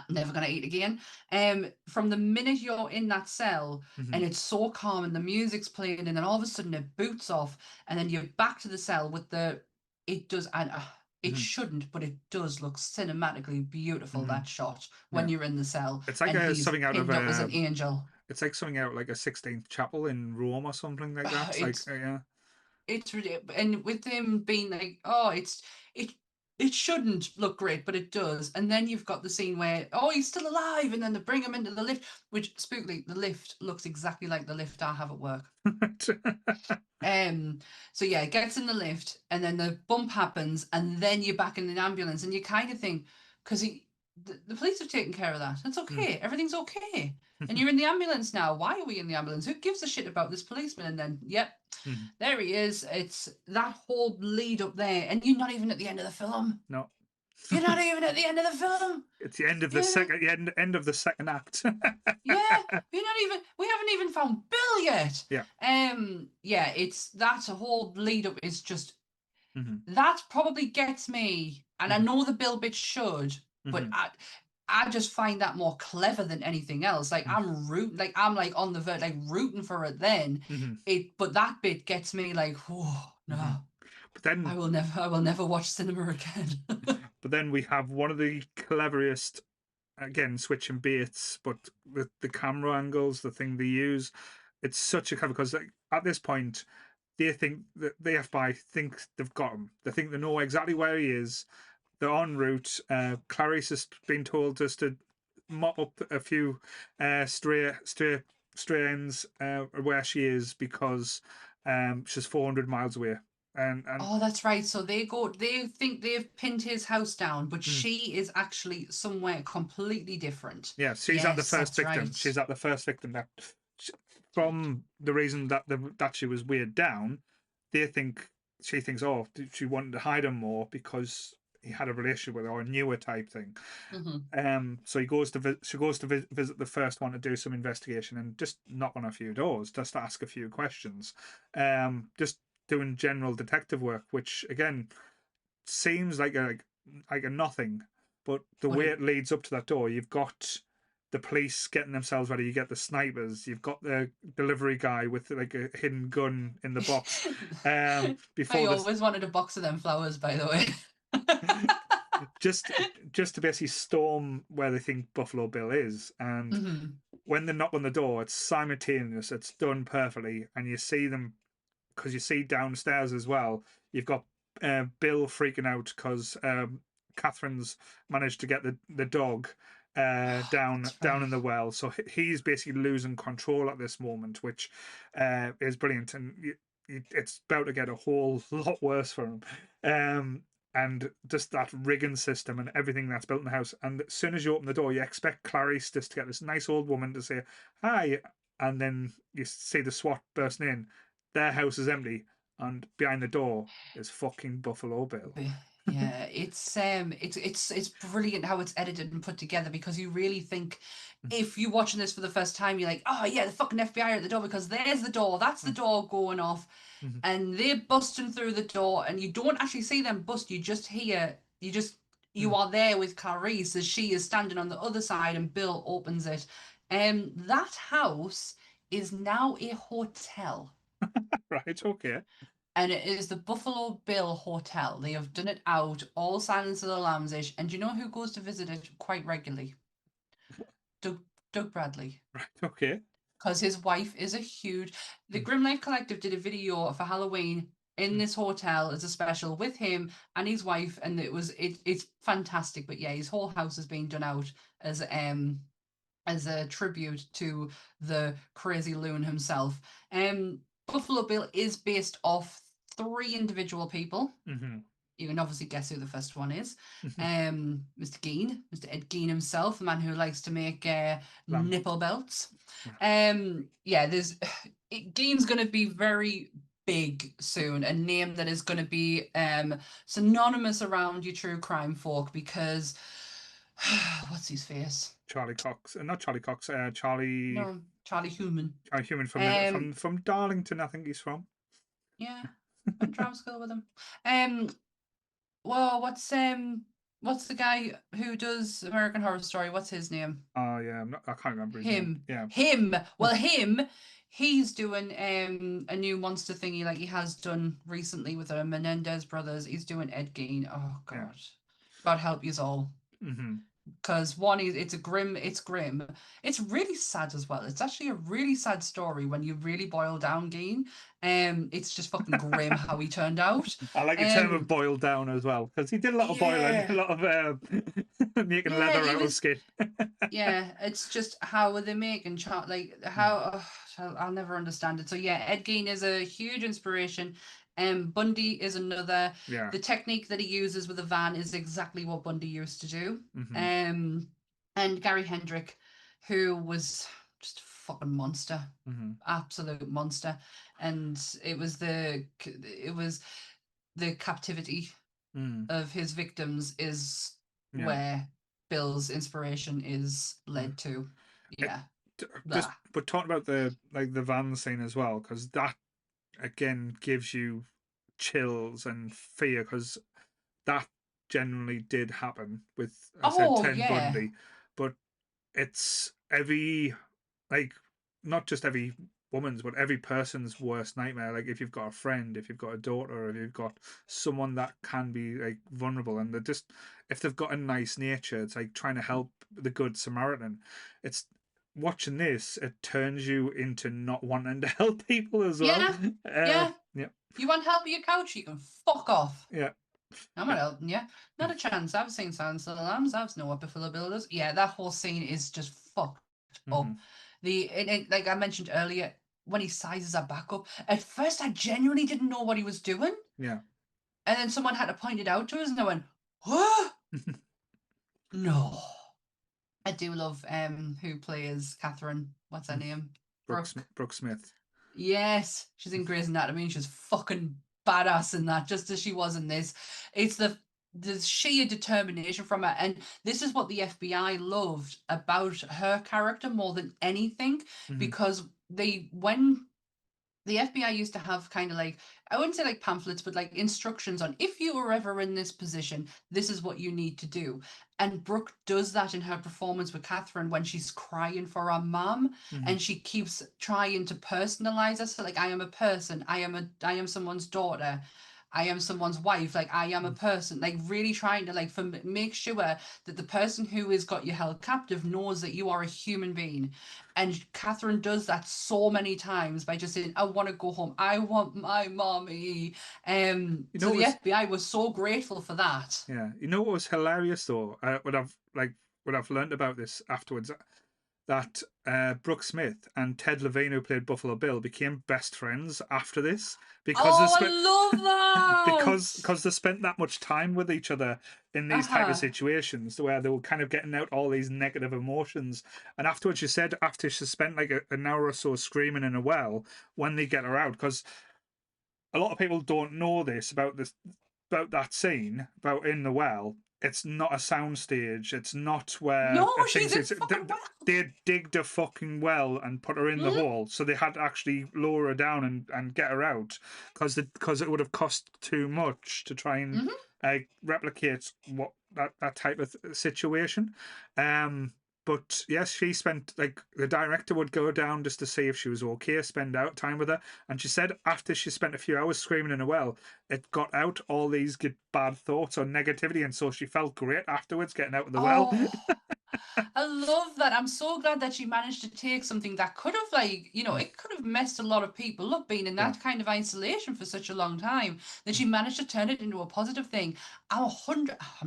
never gonna eat again. From the minute you're in that cell and mm, it's so calm and the music's playing, and then all of a sudden it boots off, and then you're back to the cell with the. It does, and it mm, shouldn't, but it does look cinematically beautiful, mm. that shot when Yeah, you're in the cell it's like and he's something out of pinned up as an a. angel. It's like something out like a 16th Chapel in Rome or something like that. It's like It's yeah. it's and with him being like, oh, it it shouldn't look great, but it does. And then you've got the scene where, oh, he's still alive, and then they bring him into the lift, which spookily, the lift looks exactly like the lift I have at work. Um, so yeah, it gets in the lift, and then the bump happens, and then you're back in an ambulance, and you kind of think, because the police have taken care of that. It's Mm. okay, everything's okay, and you're in the ambulance now. Why are we in the ambulance? Who gives a shit about this policeman? And then, yep, Mm. there he is. It's that whole lead up there, and you're not even at the end of the film. No, You're not even at the end of the film. it's the end of the You know? second end of the second act. Yeah, we haven't even found Bill yet. Yeah. Yeah, it's that's a whole lead up is just Hmm. that probably gets me, and I Hmm. know the Bill bit should, but Hmm. I just find that more clever than anything else. Like I'm like on the verge, like rooting for it. Then Hmm. but that bit gets me like, oh Hmm. no, But then, I will never watch cinema again. but then we have one of the cleverest, again, switching baits, but with the camera angles, the thing they use, it's such a clever, because like, at this point they think that the FBI think they've got him. They think they know exactly where he is. They're en route. Clarice has been told just to mop up a few stray ends where she is, because she's 400 miles away. And Oh, that's right. So they think they've pinned his house down, but mm, she is actually somewhere completely different. yeah, she's at the Yes, first that's victim. right. She's at the first victim that, from the reason that that she was weighed down, they think she thinks, oh, she wanted to hide him more because he had a relationship with her or knew her type thing. Hmm. So he goes to she goes to visit the first one to do some investigation and just knock on a few doors, just to ask a few questions, just doing general detective work, which again seems like a nothing, but the But way it, it leads up to that door, you've got the police getting themselves ready. You get the snipers. You've got the delivery guy with like a hidden gun in the box. I Before this, always wanted a box of them flowers, by the way. just just to basically storm where they think Buffalo Bill is, and Hmm. when they knock on the door, it's simultaneous. It's done perfectly, and you see them because you see downstairs as well, you've got Bill freaking out because Catherine's managed to get the dog down That's right. in the well, so he's basically losing control at this moment, which is brilliant, and it's about to get a whole lot worse for him. And just that rigging system and everything that's built in the house. And as soon as you open the door, you expect Clarice just to get this nice old woman to say hi, and then you see the SWAT bursting in. Their house is empty, and behind the door is fucking Buffalo Bill. Yeah, it's brilliant how it's edited and put together, because you really think, if you're watching this for the first time, you're like, oh yeah, the fucking FBI are at the door, because there's the door, that's the door going off, Mm-hmm. and they're busting through the door, and you don't actually see them bust, you just hear, you are there with Clarice as she is standing on the other side, and Bill opens it. That house is now a hotel. Right, okay. And it is the Buffalo Bill Hotel. They have done it out, all Silence of the Lambs-ish. And do you know who goes to visit it quite regularly? Doug Bradley. Right, okay. Because his wife is a huge... The Grim Life Collective did a video for Halloween in this hotel as a special with him and his wife, and it's fantastic. But yeah, his whole house has been done out as a tribute to the crazy loon himself. Buffalo Bill is based off 3 individual people. Mm-hmm. You can obviously guess who the first one is. Mm-hmm. Mr. Gein, Mr. Ed Gein himself, the man who likes to make nipple belts. Yeah, Gein's going to be very big soon, a name that is going to be synonymous around your true crime folk, because what's his face? Charlie Cox, not Charlie Cox, Charlie. No, Charlie Human. Charlie Human from Darlington, I think he's from. Yeah, went to drama school with him. Well, what's the guy who does American Horror Story? What's his name? Oh yeah, I can't remember his name. Yeah, Him. Well, he's doing a new monster thingy like he has done recently with the Menendez brothers. He's doing Ed Gein. Oh God, yeah. God help you all. Mm-hmm. Because one is it's grim. It's really sad as well. It's actually a really sad story when you really boil down Gein. It's just fucking grim how he turned out. I like your term of boiled down as well, because he did a lot of boiling, a lot of making leather out of skin. Yeah, it's just how are they making like how I'll never understand it. So yeah, Ed Gein is a huge inspiration. Bundy is another. Yeah. The technique that he uses with the van is exactly what Bundy used to do. Mm-hmm. And Gary Hendrick, who was just a fucking monster, absolute monster, and it was the captivity of his victims is where Bill's inspiration is led to. Yeah. But talking about the van scene as well, because that again gives you chills and fear, because that generally did happen with, I said, Ted Bundy, but it's every, like, not just every woman's, but every person's worst nightmare. Like, if you've got a friend, if you've got a daughter, or if you've got someone that can be like vulnerable, and they're just, if they've got a nice nature, it's like trying to help the good Samaritan. It's watching this, it turns you into not wanting to help people as well. Yeah. Yeah. You want help with your couch? You can fuck off. Yeah. I'm not helping you. Not a chance. I've seen Silence of the Lambs. I've know what Buffalo Bill does. Yeah, that whole scene is just fucked up. Like I mentioned earlier, when he sizes her back up, at first I genuinely didn't know what he was doing. Yeah. And then someone had to point it out to us, and I went, "What? No." I do love who plays Catherine. What's her name? Brooke Smith. Yes, she's in Grey's Anatomy, and she's fucking badass in that, just as she was in this. It's the sheer determination from her, and this is what the FBI loved about her character more than anything, because when the FBI used to have kind of like, I wouldn't say like pamphlets, but like instructions on, if you were ever in this position, this is what you need to do. And Brooke does that in her performance with Catherine when she's crying for her mom, and she keeps trying to personalize us. So like, I am a person, I am someone's daughter. I am someone's wife, like I am a person, like really trying to like make sure that the person who has got you held captive knows that you are a human being. And Catherine does that so many times by just saying, I want to go home, I want my mommy. You know So what the was FBI was so grateful for that. Yeah, you know what was hilarious though? What I've learned about this afterwards, that Brooke Smith and Ted Levine, who played Buffalo Bill, became best friends after this because they Oh, spent I love because they spent that much time with each other in that. these type of Uh-huh. situations where they were kind of getting out all these negative emotions. And afterwards, she said after she spent like an hour or so screaming in a well when they get her out, because a lot of people don't know this about that scene about in the well. It's not a soundstage. It's not where No, she's things. in It's fucking well. they digged a fucking well and put her in the Mhm. hole, so they had to actually lower her down and get her out because it would have cost too much to try and Mhm. replicate what that type of situation. Um, but yes, she spent like the director would go down just to see if she was okay, spend out time with her, and she said after she spent a few hours screaming in a well, it got out all these good bad thoughts or negativity, and so she felt great afterwards getting out of the well. Oh, I love that. I'm so glad that she managed to take something that could have, like, it could have messed a lot of people up being in Yeah. that kind of isolation for such a long time. That she managed to turn it into a positive thing. I'm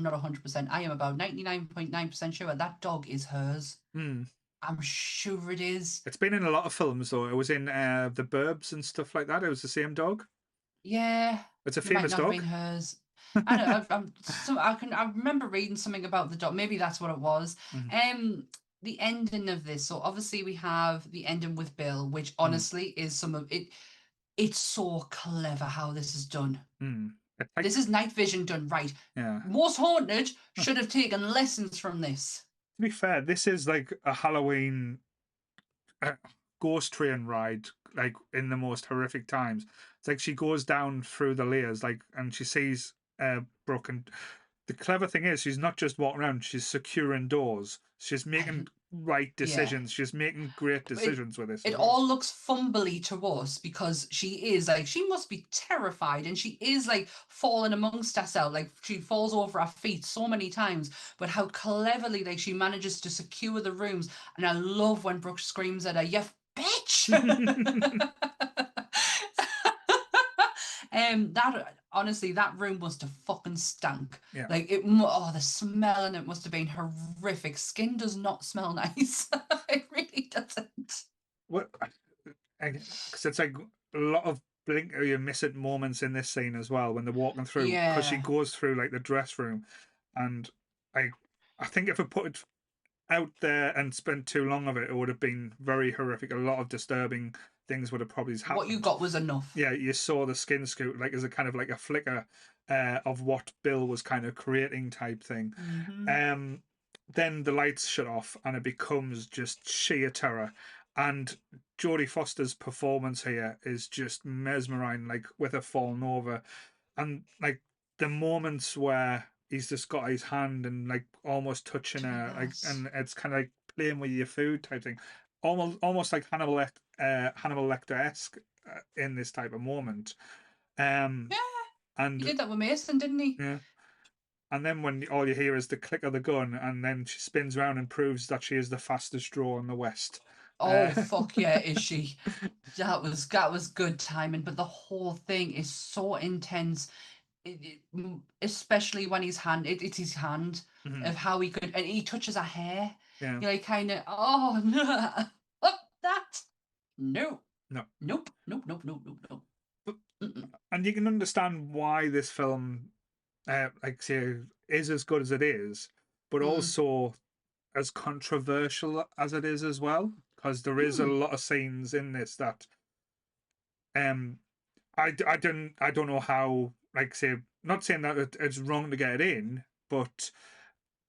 not 100%. I am about 99.9% sure that dog is hers. Hmm. I'm sure it is. It's been in a lot of films though. It was in The Burbs and stuff like that. It was the same dog. Yeah, It's a it might famous not have dog. been hers. I don't know. I remember reading something about the dog. Maybe that's what it was. Mm, Um, the ending of this. So obviously we have the ending with Bill, which mm, honestly is some of it. It's so clever how this is done. mm. It's This like, is night vision done right. yeah. Most Haunted Huh. should have taken lessons from this. To be fair, this is like a Halloween uh, ghost train ride, like in the most horrific times. It's like she goes down through the layers, like, and she sees Brooke. And the clever thing is, she's not just walking around; she's securing doors. She's making right Yeah. decisions. She's making great it decisions with this it as well. all looks fumbly to us because she is like she must be terrified and she is like falling amongst herself, like she falls over her feet so many times, but how cleverly like she manages to secure the rooms. And I love when Brooke screams at her, you bitch. That honestly, that room must have fucking stank. Yeah. Like oh, the smell in it must have been horrific. Skin does not smell nice. It really doesn't. What? Because it's like a lot of blink or you miss it moments in this scene as well when they're walking through, because she Yeah. goes through like the dress room, and I I think if I put it out there and spent too long of it, it would have been very horrific. A lot of disturbing things would have probably What you happened. got was enough. Yeah, you saw the skin scoot like as a kind of like a flicker of what Bill was kind of creating type thing. Hmm. Um, then the lights shut off and it becomes just sheer terror. And Jodie Foster's performance here is just mesmerizing, like with her falling over, and like the moments where he's just got his hand and like almost touching her, like, Yes. and it's kind of like playing with your food type thing, almost like Hannibal Lecter esque in this type of moment. Um, Yeah, he and did that with Mason, didn't he? yeah, and then when all you hear is the click of the gun, and then she spins around and proves that she is the fastest draw in the West. Oh Uh, fuck yeah, is she? That was good timing, but the whole thing is so intense. Especially when his hand, it's his hand mhm, of how he could, and he touches her hair. yeah, You're like kind of, oh no, oh, that, no, no, nope, nope, nope, nope, nope, nope. but Mm-mm. and you can understand why this film, like say, is as good as it is, but Mm. also as controversial as it is as well, because there is a Mm. lot of scenes in this that um I don't know how, like say, not saying that it's wrong to get it in, but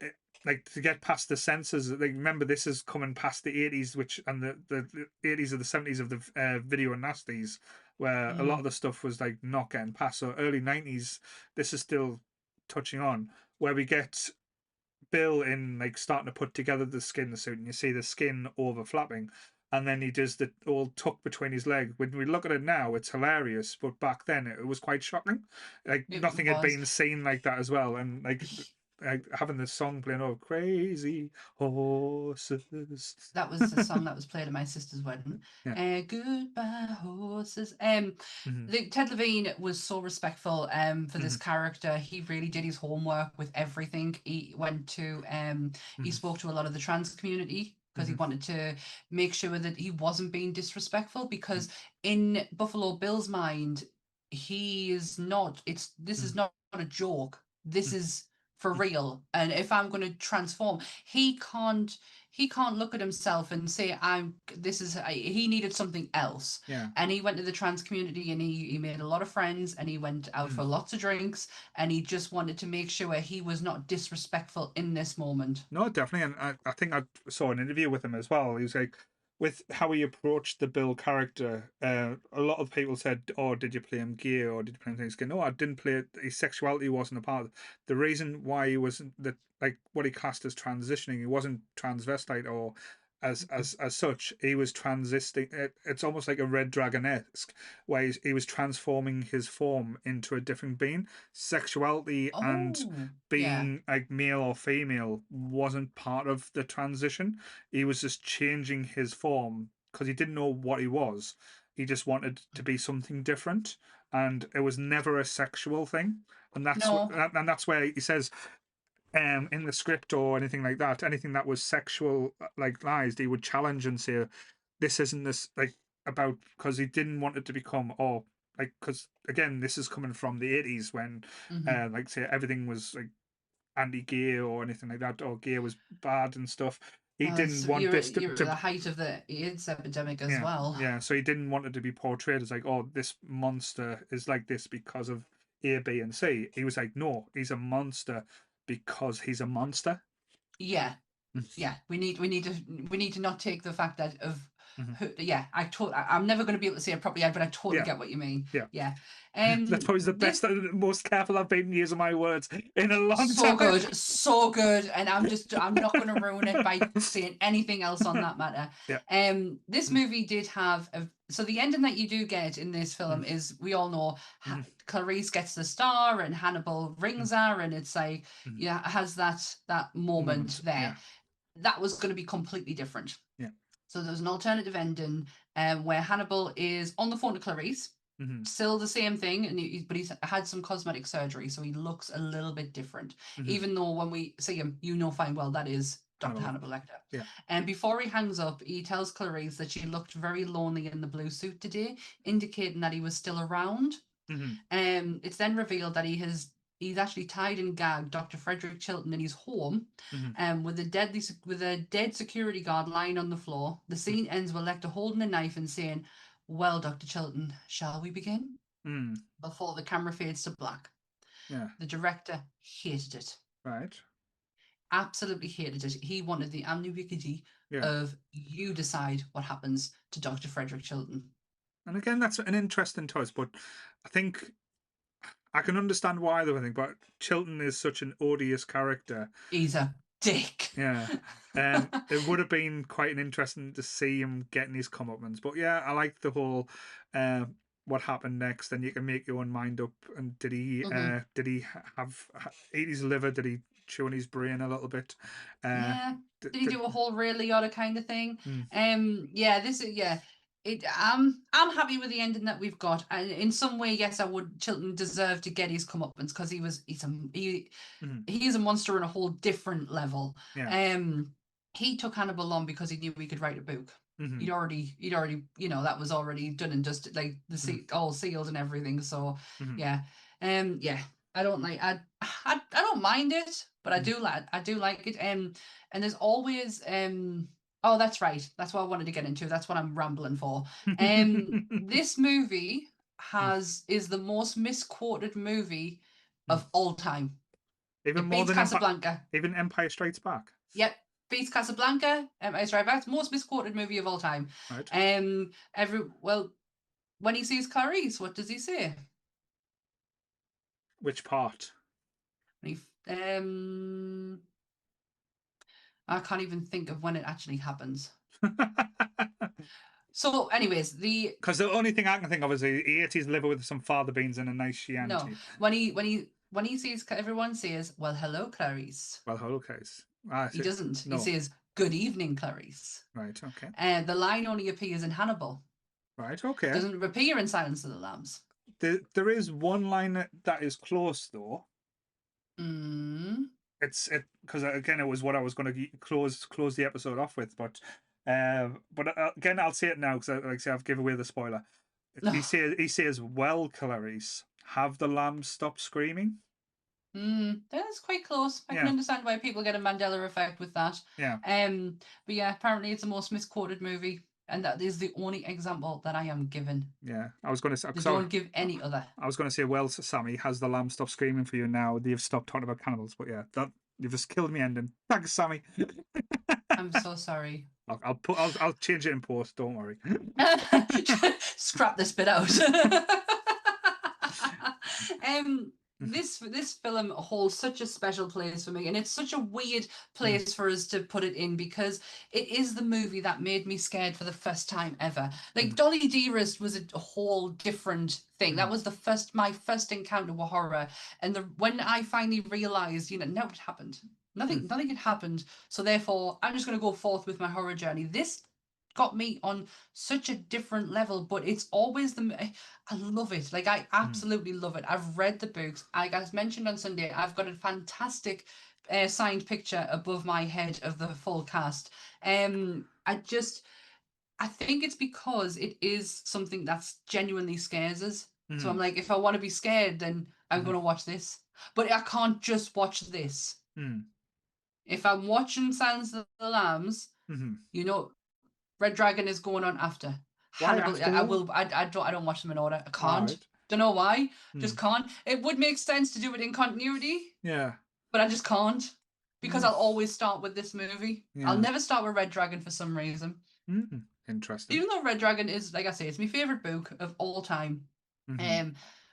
it, like to get past the censors, like remember this is coming past the 80s, which and the 80s or the 70s of the video and nasties, where a lot Mm. of the stuff was like not getting past. So early 90s, this is still touching on where we get Bill in like starting to put together the skin suit, and you see the skin overflapping. and then he does the old tuck between his legs. When we look at it now, it's hilarious, but back then it was quite shocking. Like It nothing had was. been seen like that as well, and like having this song playing, oh, crazy horses. That was the song that was played at my sister's wedding. Yeah. Goodbye horses. Mm-hmm. Ted Levine was so respectful for this Mm-hmm. character. He really did his homework with everything. He went to he Mm-hmm. spoke to a lot of the trans community because he Mm-hmm. wanted to make sure that he wasn't being disrespectful, Mm-hmm. because in Buffalo Bill's mind, he is not, this is not a joke. This is for real. And if I'm going to transform, he can't look at himself and say he needed something else. Yeah. And he went to the trans community, and he made a lot of friends, and he went out Mm-hmm. for lots of drinks, and he just wanted to make sure he was not disrespectful in this moment. No, definitely, and I think I saw an interview with him as well. He was like, with how he approached the Bill character, a lot of people said, "Oh, did you play him gay or did you play him gay?" No, I didn't play it. His sexuality wasn't a part. The reason why he wasn't that, like what he classed as transitioning, he wasn't transvestite or as such. He was transisting. It's almost like a Red Dragon esque, where he was transforming his form into a different being. Sexuality and Oh, yeah. being like male or female wasn't part of the transition. He was just changing his form because he didn't know what he was. He just wanted to be something different, and it was never a sexual thing. And No, that's where he says, in the script or anything like that, anything that was sexual like lies, he would challenge and say, "This isn't this like about," because he didn't want it to become oh like because again this is coming from the 80s when hmm like say everything was like anti-gay or anything like that, or gay was bad and stuff. He didn't so want you're this you're at the height of the AIDS epidemic as yeah, well. yeah. So he didn't want it to be portrayed as like, oh, this monster is like this because of A, B, and C. He was like, no, he's a monster because he's a monster. Yeah, yeah, we need to not take the fact that of Mhm. yeah, I'm never going to be able to say it properly, but I totally Yeah, get what you mean. yeah. Yeah. That's probably the This best, most careful I've been using my words in a long so time. good, so good, and I'm not going to ruin it by saying anything else on that matter. Yeah. This Mm, movie did have so the ending that you do get in this mm, film is, we all know, mm, Clarice gets the star and Hannibal mm, rings her, and it's like, mm. yeah, has that moment Moment. there. Yeah. That was going to be completely different. Yeah. So there's an alternative ending where Hannibal is on the phone to Clarice, Mm-hmm. still the same thing, but he's had some cosmetic surgery, so he looks a little bit different. Mm-hmm. Even though when we see him, you know fine well that is Dr. Hannibal. Hannibal Lecter. Yeah. And before he hangs up, he tells Clarice that she looked very lonely in the blue suit today, indicating that he was still around. Mm-hmm. It's then revealed that he's actually tied and gagged Dr. Frederick Chilton in his home, Mm-hmm. with a dead security guard lying on the floor. The scene ends with Lecter holding a knife and saying, "Well, Dr. Chilton, shall we begin?" Mm-hmm. Before the camera fades to black. Yeah. The director hated it. Right. Absolutely hated it. He wanted the ambiguity Yeah. of, you decide what happens to Dr. Frederick Chilton. And again, that's an interesting choice, but I think I can understand why they were thinking, but Chilton is such an odious character. He's a dick. Yeah. It would have been quite an interesting to see him getting his comeuppance. But yeah, I like the whole what happened next, and you can make your own mind up. And hmm did he eat his liver? Did he chew on his brain a little bit? Uh, Yeah. did, Did he did, do a whole Ray Liotta kind of thing? mm, Yeah, this is yeah. I'm happy with the ending that we've got. And in some way, yes, I would Chilton deserve to get his comeuppance, because mm, he is a monster on a whole different level. yeah. He took Hannibal on because he knew he could write a book. Mm-hmm, He'd already, that was already done and just like mm-hmm, all sealed and everything. So mm-hmm, yeah, yeah. I don't like I don't mind it, but I do like it. And there's always oh, that's right. That's what I wanted to get into. That's what I'm rambling for. mm-hmm. This movie is the most misquoted movie of all time. Even It more beats than Empire, Casablanca. even Empire Strikes Back. Yep, beats Casablanca. It's right back. Most misquoted movie of all time. Right. When he sees Clarice, what does he say? Which part? When I can't even think of when it actually happens. So, anyways, Because the only thing I can think of is he ate his liver with some fava beans and a nice no, Chianti. when he sees, everyone says, "Well, hello, Clarice." Well, okay. I He see. doesn't. He No. says, "Good evening, Clarice." Right, okay. And the line only appears in Hannibal. Right, okay. Doesn't appear in Silence of the Lambs. There is one line that is close, though. Mm. It's because again it was what I was going to close the episode off with, but again I'll say it now because like I say I've given away the spoiler. He says, "Well, Clarice, have the lambs stopped screaming?" That's quite close. I can Yeah, understand why people get a Mandela effect with that. yeah, But yeah, apparently it's the most misquoted movie, and that is the only example that I am given. yeah. I was going to say, They sorry, don't give any other. I was going to say, well, Sammy, has the lamb stopped screaming for you now? They've stopped talking about cannibals, but yeah, that you've just killed me ending. Thanks, Sammy. I'm so sorry. I'll change it in post. Don't worry. Scrap this bit out. This film holds such a special place for me, and it's such a weird place for us to put it in because it is the movie that made me scared for the first time ever. Like Dolly Dearest was a whole different thing. That was my first encounter with horror, and when I finally realized, no, it happened. Nothing had happened. So therefore, I'm just going to go forth with my horror journey. This got me on such a different level, but it's always I love it. Like I absolutely love it. I've read the books. Like I mentioned on Sunday, I've got a fantastic signed picture above my head of the full cast. I think it's because it is something that's genuinely scares us. So I'm like, if I want to be scared, then I'm going to watch this. But I can't just watch this. If I'm watching Silence of the Lambs, you know, Red Dragon is going on after. Why Hannibal, after? I will. I don't watch them in order. I All can't. right. Don't know why. Just can't. It would make sense to do it in continuity, Yeah. but I just can't because I'll always start with this movie. I'll Yeah. never start with Red Dragon for some reason. Interesting. Even though Red Dragon is, like I say, it's my favorite book of all time. Mm-hmm.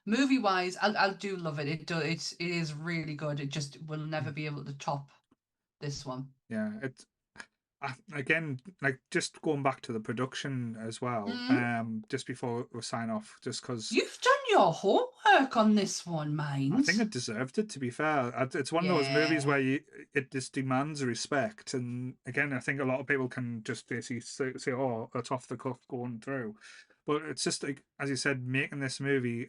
Movie wise, I do love it. It is really good. It just will never be able to top this one. Yeah. Again, like just going back to the production as well. Just before we sign off, just because You've done your homework on this one, I think mind. it deserved it. To be fair, it's one of those movies Yeah. where it just demands respect. And again, I think a lot of people can just basically say "Oh, it's off the cuff going through," but it's just like as you said, making this movie.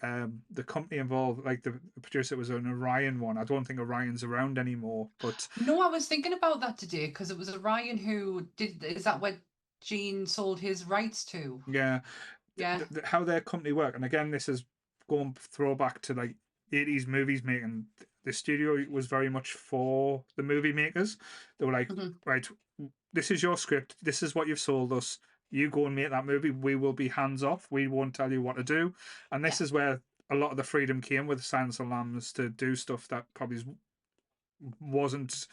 The company involved, like the producer, was an Orion one. I don't think Orion's around anymore, but No, I was thinking about that today because it was Orion who did. Is that what Gene sold his rights to? yeah, Yeah. how their company work. And again, this is going throwback to like 80s movies making. The studio was very much for the movie makers. They were like, hmm right, this is your script. This is what you've sold us. You go and make that movie. We will be hands off. We won't tell you what to do. And Yeah. this is where a lot of the freedom came with Silence of the Lambs to do stuff that probably wasn't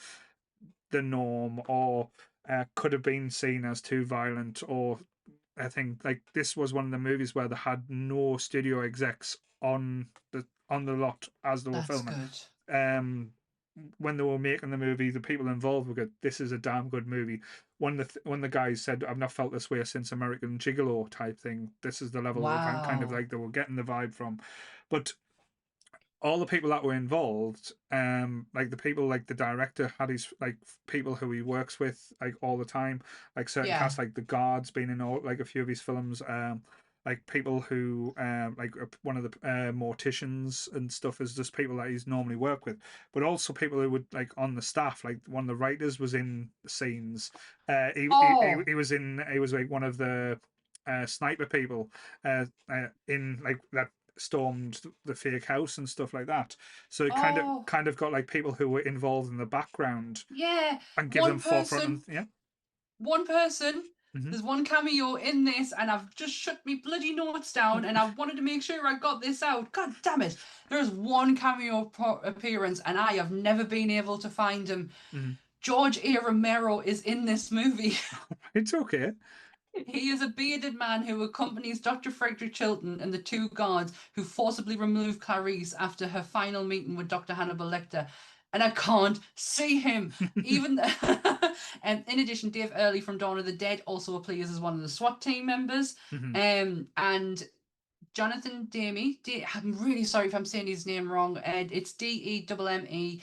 the norm or could have been seen as too violent or I think like this was one of the movies where they had no studio execs on the lot as they were That's filming. good. When they were making the movie, the people involved were good. This is a damn good movie. When the guys said, "I've not felt this way since American Gigolo" type thing. This is the level of kind of Wow. like they were getting the vibe from, but all the people that were involved, like the people, like the director had his like people who he works with like all the time, like certain Yeah. casts, like the guards being in all like a few of his films, like people who like one of the morticians and stuff is just people that he's normally worked with, but also people who would like on the staff, like one of the writers was in scenes. Oh. He was like one of the sniper people in like that stormed the fake house and stuff like that. So it Oh. kind of got like people who were involved in the background Yeah. and give them One forefront and person. yeah. One person. Hmm. There's one cameo in this, and I've just shut me bloody notes down, and I wanted to make sure I got this out. God damn it! There's one cameo appearance, and I have never been able to find him. Hmm. George A. Romero is in this movie. It's okay. He is a bearded man who accompanies Dr. Frederick Chilton and the two guards who forcibly remove Clarice after her final meeting with Dr. Hannibal Lecter. and I can't see him. Even in addition, Dave Early from Dawn of the Dead also appears as one of the SWAT team members. And Jonathan Demme, I'm really sorry if I'm saying his name wrong. It's Demme.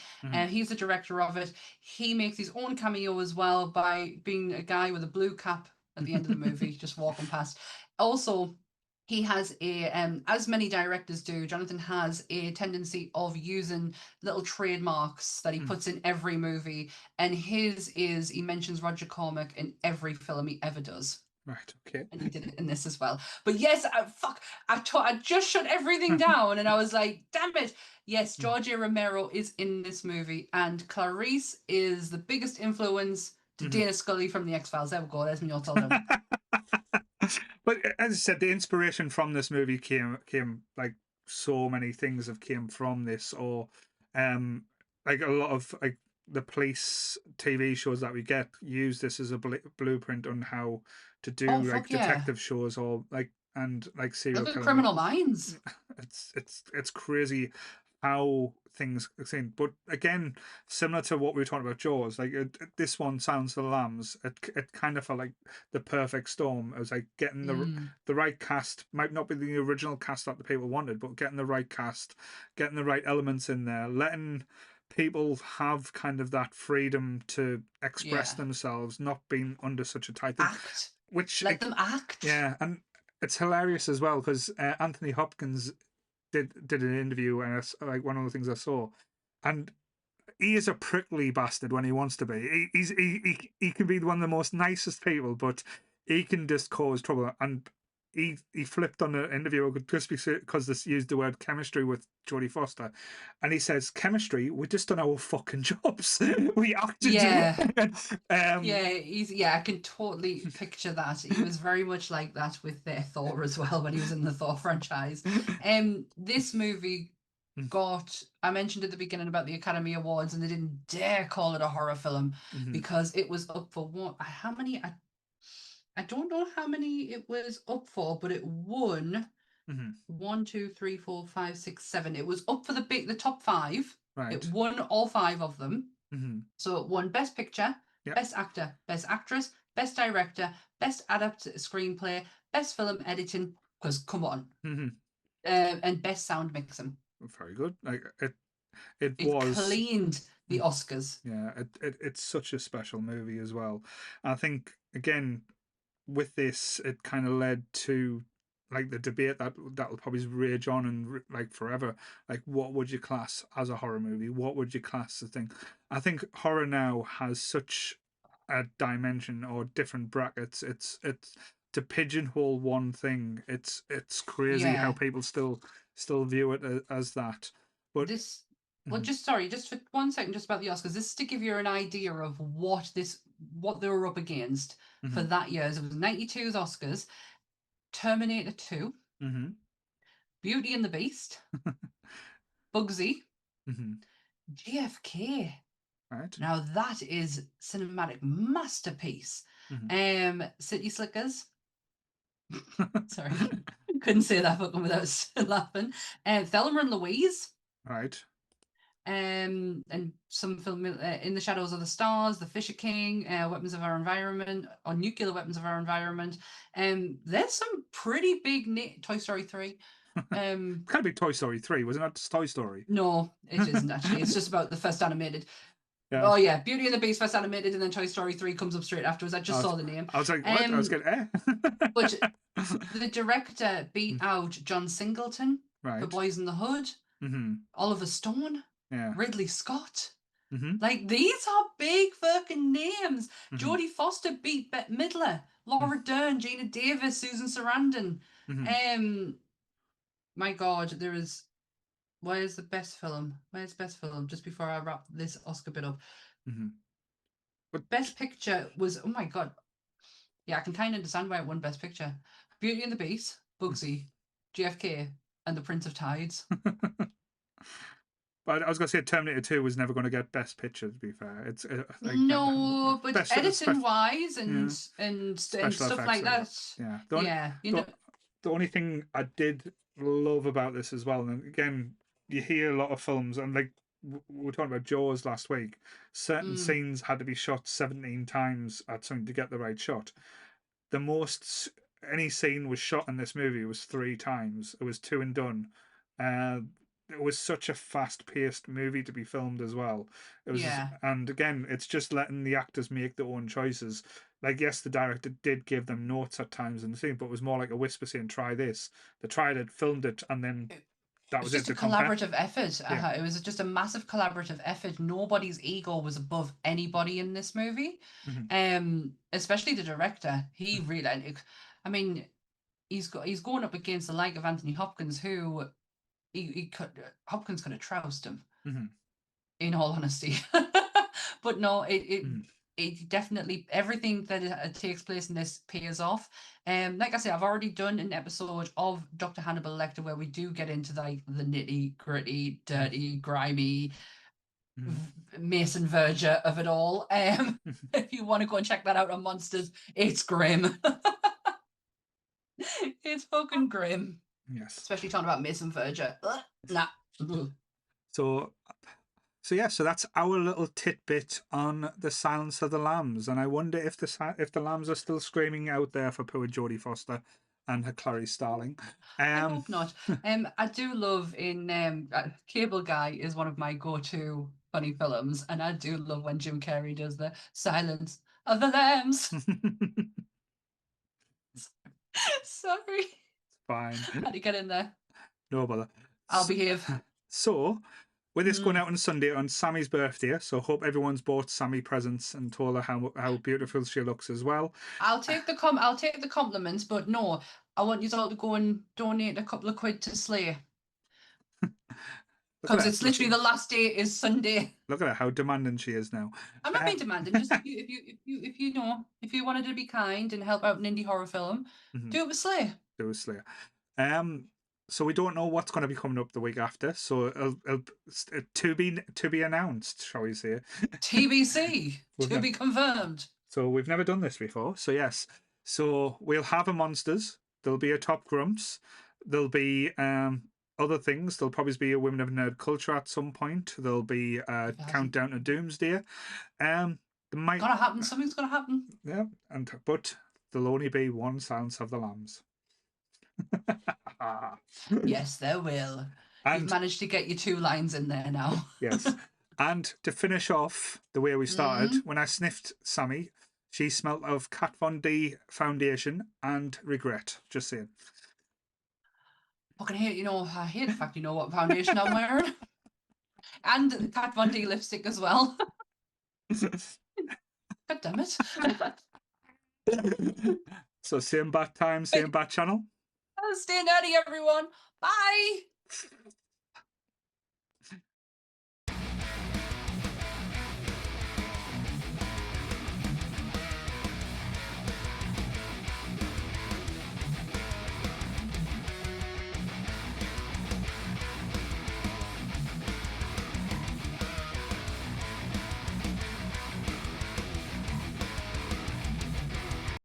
He's the director of it. He makes his own cameo as well by being a guy with a blue cap at the end of the movie, just walking past. Also, he has a, as many directors do, Jonathan has a tendency of using little trademarks that he puts in every movie. And his is, he mentions Roger Cormac in every film he ever does. Right, okay. And he did it in this as well. But yes, I just shut everything down and I was like, damn it. Yes, George Romero is in this movie, and Clarice is the biggest influence to Dana Scully from the X-Files. There we go, there's me all told him. But as I said, the inspiration from this movie came like so many things have came from this, or like a lot of like the police TV shows that we get use this as a blueprint on how to do like detective shows, or like and like serial Look at killer. Criminal Minds. It's crazy how things are seen. But again, similar to what we were talking about Jaws, like this one, Silence of the Lambs, it kind of felt like the perfect storm. It was like getting the right cast, might not be the original cast that the people wanted, but getting the right cast, getting the right elements in there, letting people have kind of that freedom to express themselves, not being under such a tight thing. Act. Which let them act. Yeah, and it's hilarious as well because Anthony Hopkins did an interview, and it's like one of the things I saw, and he is a prickly bastard when he wants to be. He can be one of the most nicest people, but he can just cause trouble. And he flipped on the interview just because this used the word chemistry with Jodie Foster, and he says chemistry. We just done our fucking jobs. We acted. Yeah. I can totally picture that. He was very much like that with Thor as well when he was in the Thor franchise. This movie got, I mentioned at the beginning about the Academy Awards, and they didn't dare call it a horror film because it was up for how many? I don't know how many it was up for, but it won 1, 2, 3, 4, 5, 6, 7. It was up for the top 5. Right. It won all 5 of them. So it won Best Picture, Best Actor, Best Actress, Best Director, Best Adapted Screenplay, Best Film Editing, because come on, and Best Sound Mixing. Very good. Like it cleaned the Oscars. Yeah, it's such a special movie as well. I think again with this, it kind of led to like the debate that will probably rage on and like forever. Like, what would you class as a horror movie? What would you class as a thing? I think horror now has such a dimension or different brackets. It's to pigeonhole one thing. It's crazy how people still view it as that. But this. Well, just for 1 second, just about the Oscars. This is to give you an idea of what they were up against for that year. It was 92's Oscars, Terminator 2, Beauty and the Beast, Bugsy, JFK. Right. Now that is cinematic masterpiece. City Slickers. Sorry, couldn't say that fucking without laughing. Thelma and Louise. Right. And some film In the Shadows of the Stars, The Fisher King, Weapons of Our Environment, or Nuclear Weapons of Our Environment. There's some pretty big Toy Story 3. Can't be Toy Story 3, wasn't it? Toy Story. No, it isn't actually. It's just about the first animated. Yeah. Oh yeah, Beauty and the Beast first animated, and then Toy Story 3 comes up straight afterwards. I just saw the name. I was like, what? I was getting But the director beat out John Singleton for Boys in the Hood, Oliver Stone, Ridley Scott. Like, these are big fucking names. Jodie Foster beat Bette Midler, Laura Dern, Gina Davis, Susan Sarandon. My God, there is. Where's the best film? Just before I wrap this Oscar bit up. But Best Picture was, oh my God. Yeah, I can kind of understand why it won Best Picture. Beauty and the Beast, Bugsy, JFK, and The Prince of Tides. But I was going to say Terminator 2 was never going to get Best Picture, to be fair. It's like, no, but editing-wise and stuff like that. Yeah. The only thing I did love about this as well, and again, you hear a lot of films, and like we were talking about Jaws last week. Certain Mm, scenes had to be shot 17 times at something to get the right shot. The most any scene was shot in this movie was 3 times. It was two and done. Uh, it was such a fast-paced movie to be filmed as well. It was, yeah. and again, it's just letting the actors make their own choices. Like, yes, the director did give them notes at times in the scene, but it was more like a whisper saying, "Try this." They tried it, filmed it, and then that It's was it just a to compare. collaborative effort. Yeah. It was just a massive collaborative effort. Nobody's ego was above anybody in this movie. Hmm. Especially the director. He really, I mean, he's going up against the like of Anthony Hopkins, who he could Hopkins could have trounced him, Hmm. in all honesty. But no, Hmm. it definitely everything that takes place in this pays off. Like I said, I've already done an episode of Dr. Hannibal Lecter where we do get into like the nitty gritty, dirty, grimy Hmm. Mason Verger of it all. If you want to go and check that out on Monsters, it's grim. It's fucking grim. Yes. Especially talking about Mason Verger. Nah. So yeah, so that's our little tidbit on the Silence of the Lambs, and I wonder if the lambs are still screaming out there for poor Jodie Foster and her Clarice Starling. I Um, hope not. I do love in Cable Guy is one of my go-to funny films, and I do love when Jim Carrey does the Silence of the Lambs. Sorry, fine, had to get in there. no bother. I'll behave. So, with this going Mm. out on Sunday on Sammy's birthday, so hope everyone's bought Sammy presents and told her how beautiful she looks as well. I'll take the compliments, but no, I want you all to go and donate a couple of quid to Slay Look at because her, it's literally the last day is Sunday. look at her, how demanding she is now. I'm not being demanding. Just if you know if you wanted to be kind and help out an indie horror film, Mhm. do it with Slay. Do a Slayer. Um, so we don't know what's going to be coming up the week after. So to be announced, shall we say? TBC We've to never, be confirmed. so we've never done this before. So yes, so we'll have a monsters. There'll be a top grumps. There'll be other things. There'll probably be a Women of Nerd Culture at some point. There'll be a If it hasn't, countdown to Doomsday. There might gonna happen. Something's gonna happen. yeah, but there'll only be one Silence of the Lambs. Yes, there will. You've And managed to get your 2 lines in there now. yes. And to finish off the way we started, Mm. when I sniffed Sammy, she smelt of Kat Von D foundation and regret. Just saying. Fucking hate, I hate the fact you know what foundation I'm wearing. And Kat Von D lipstick as well. God damn it. So same bat time, same bat channel. Stay nerdy, everyone. Bye.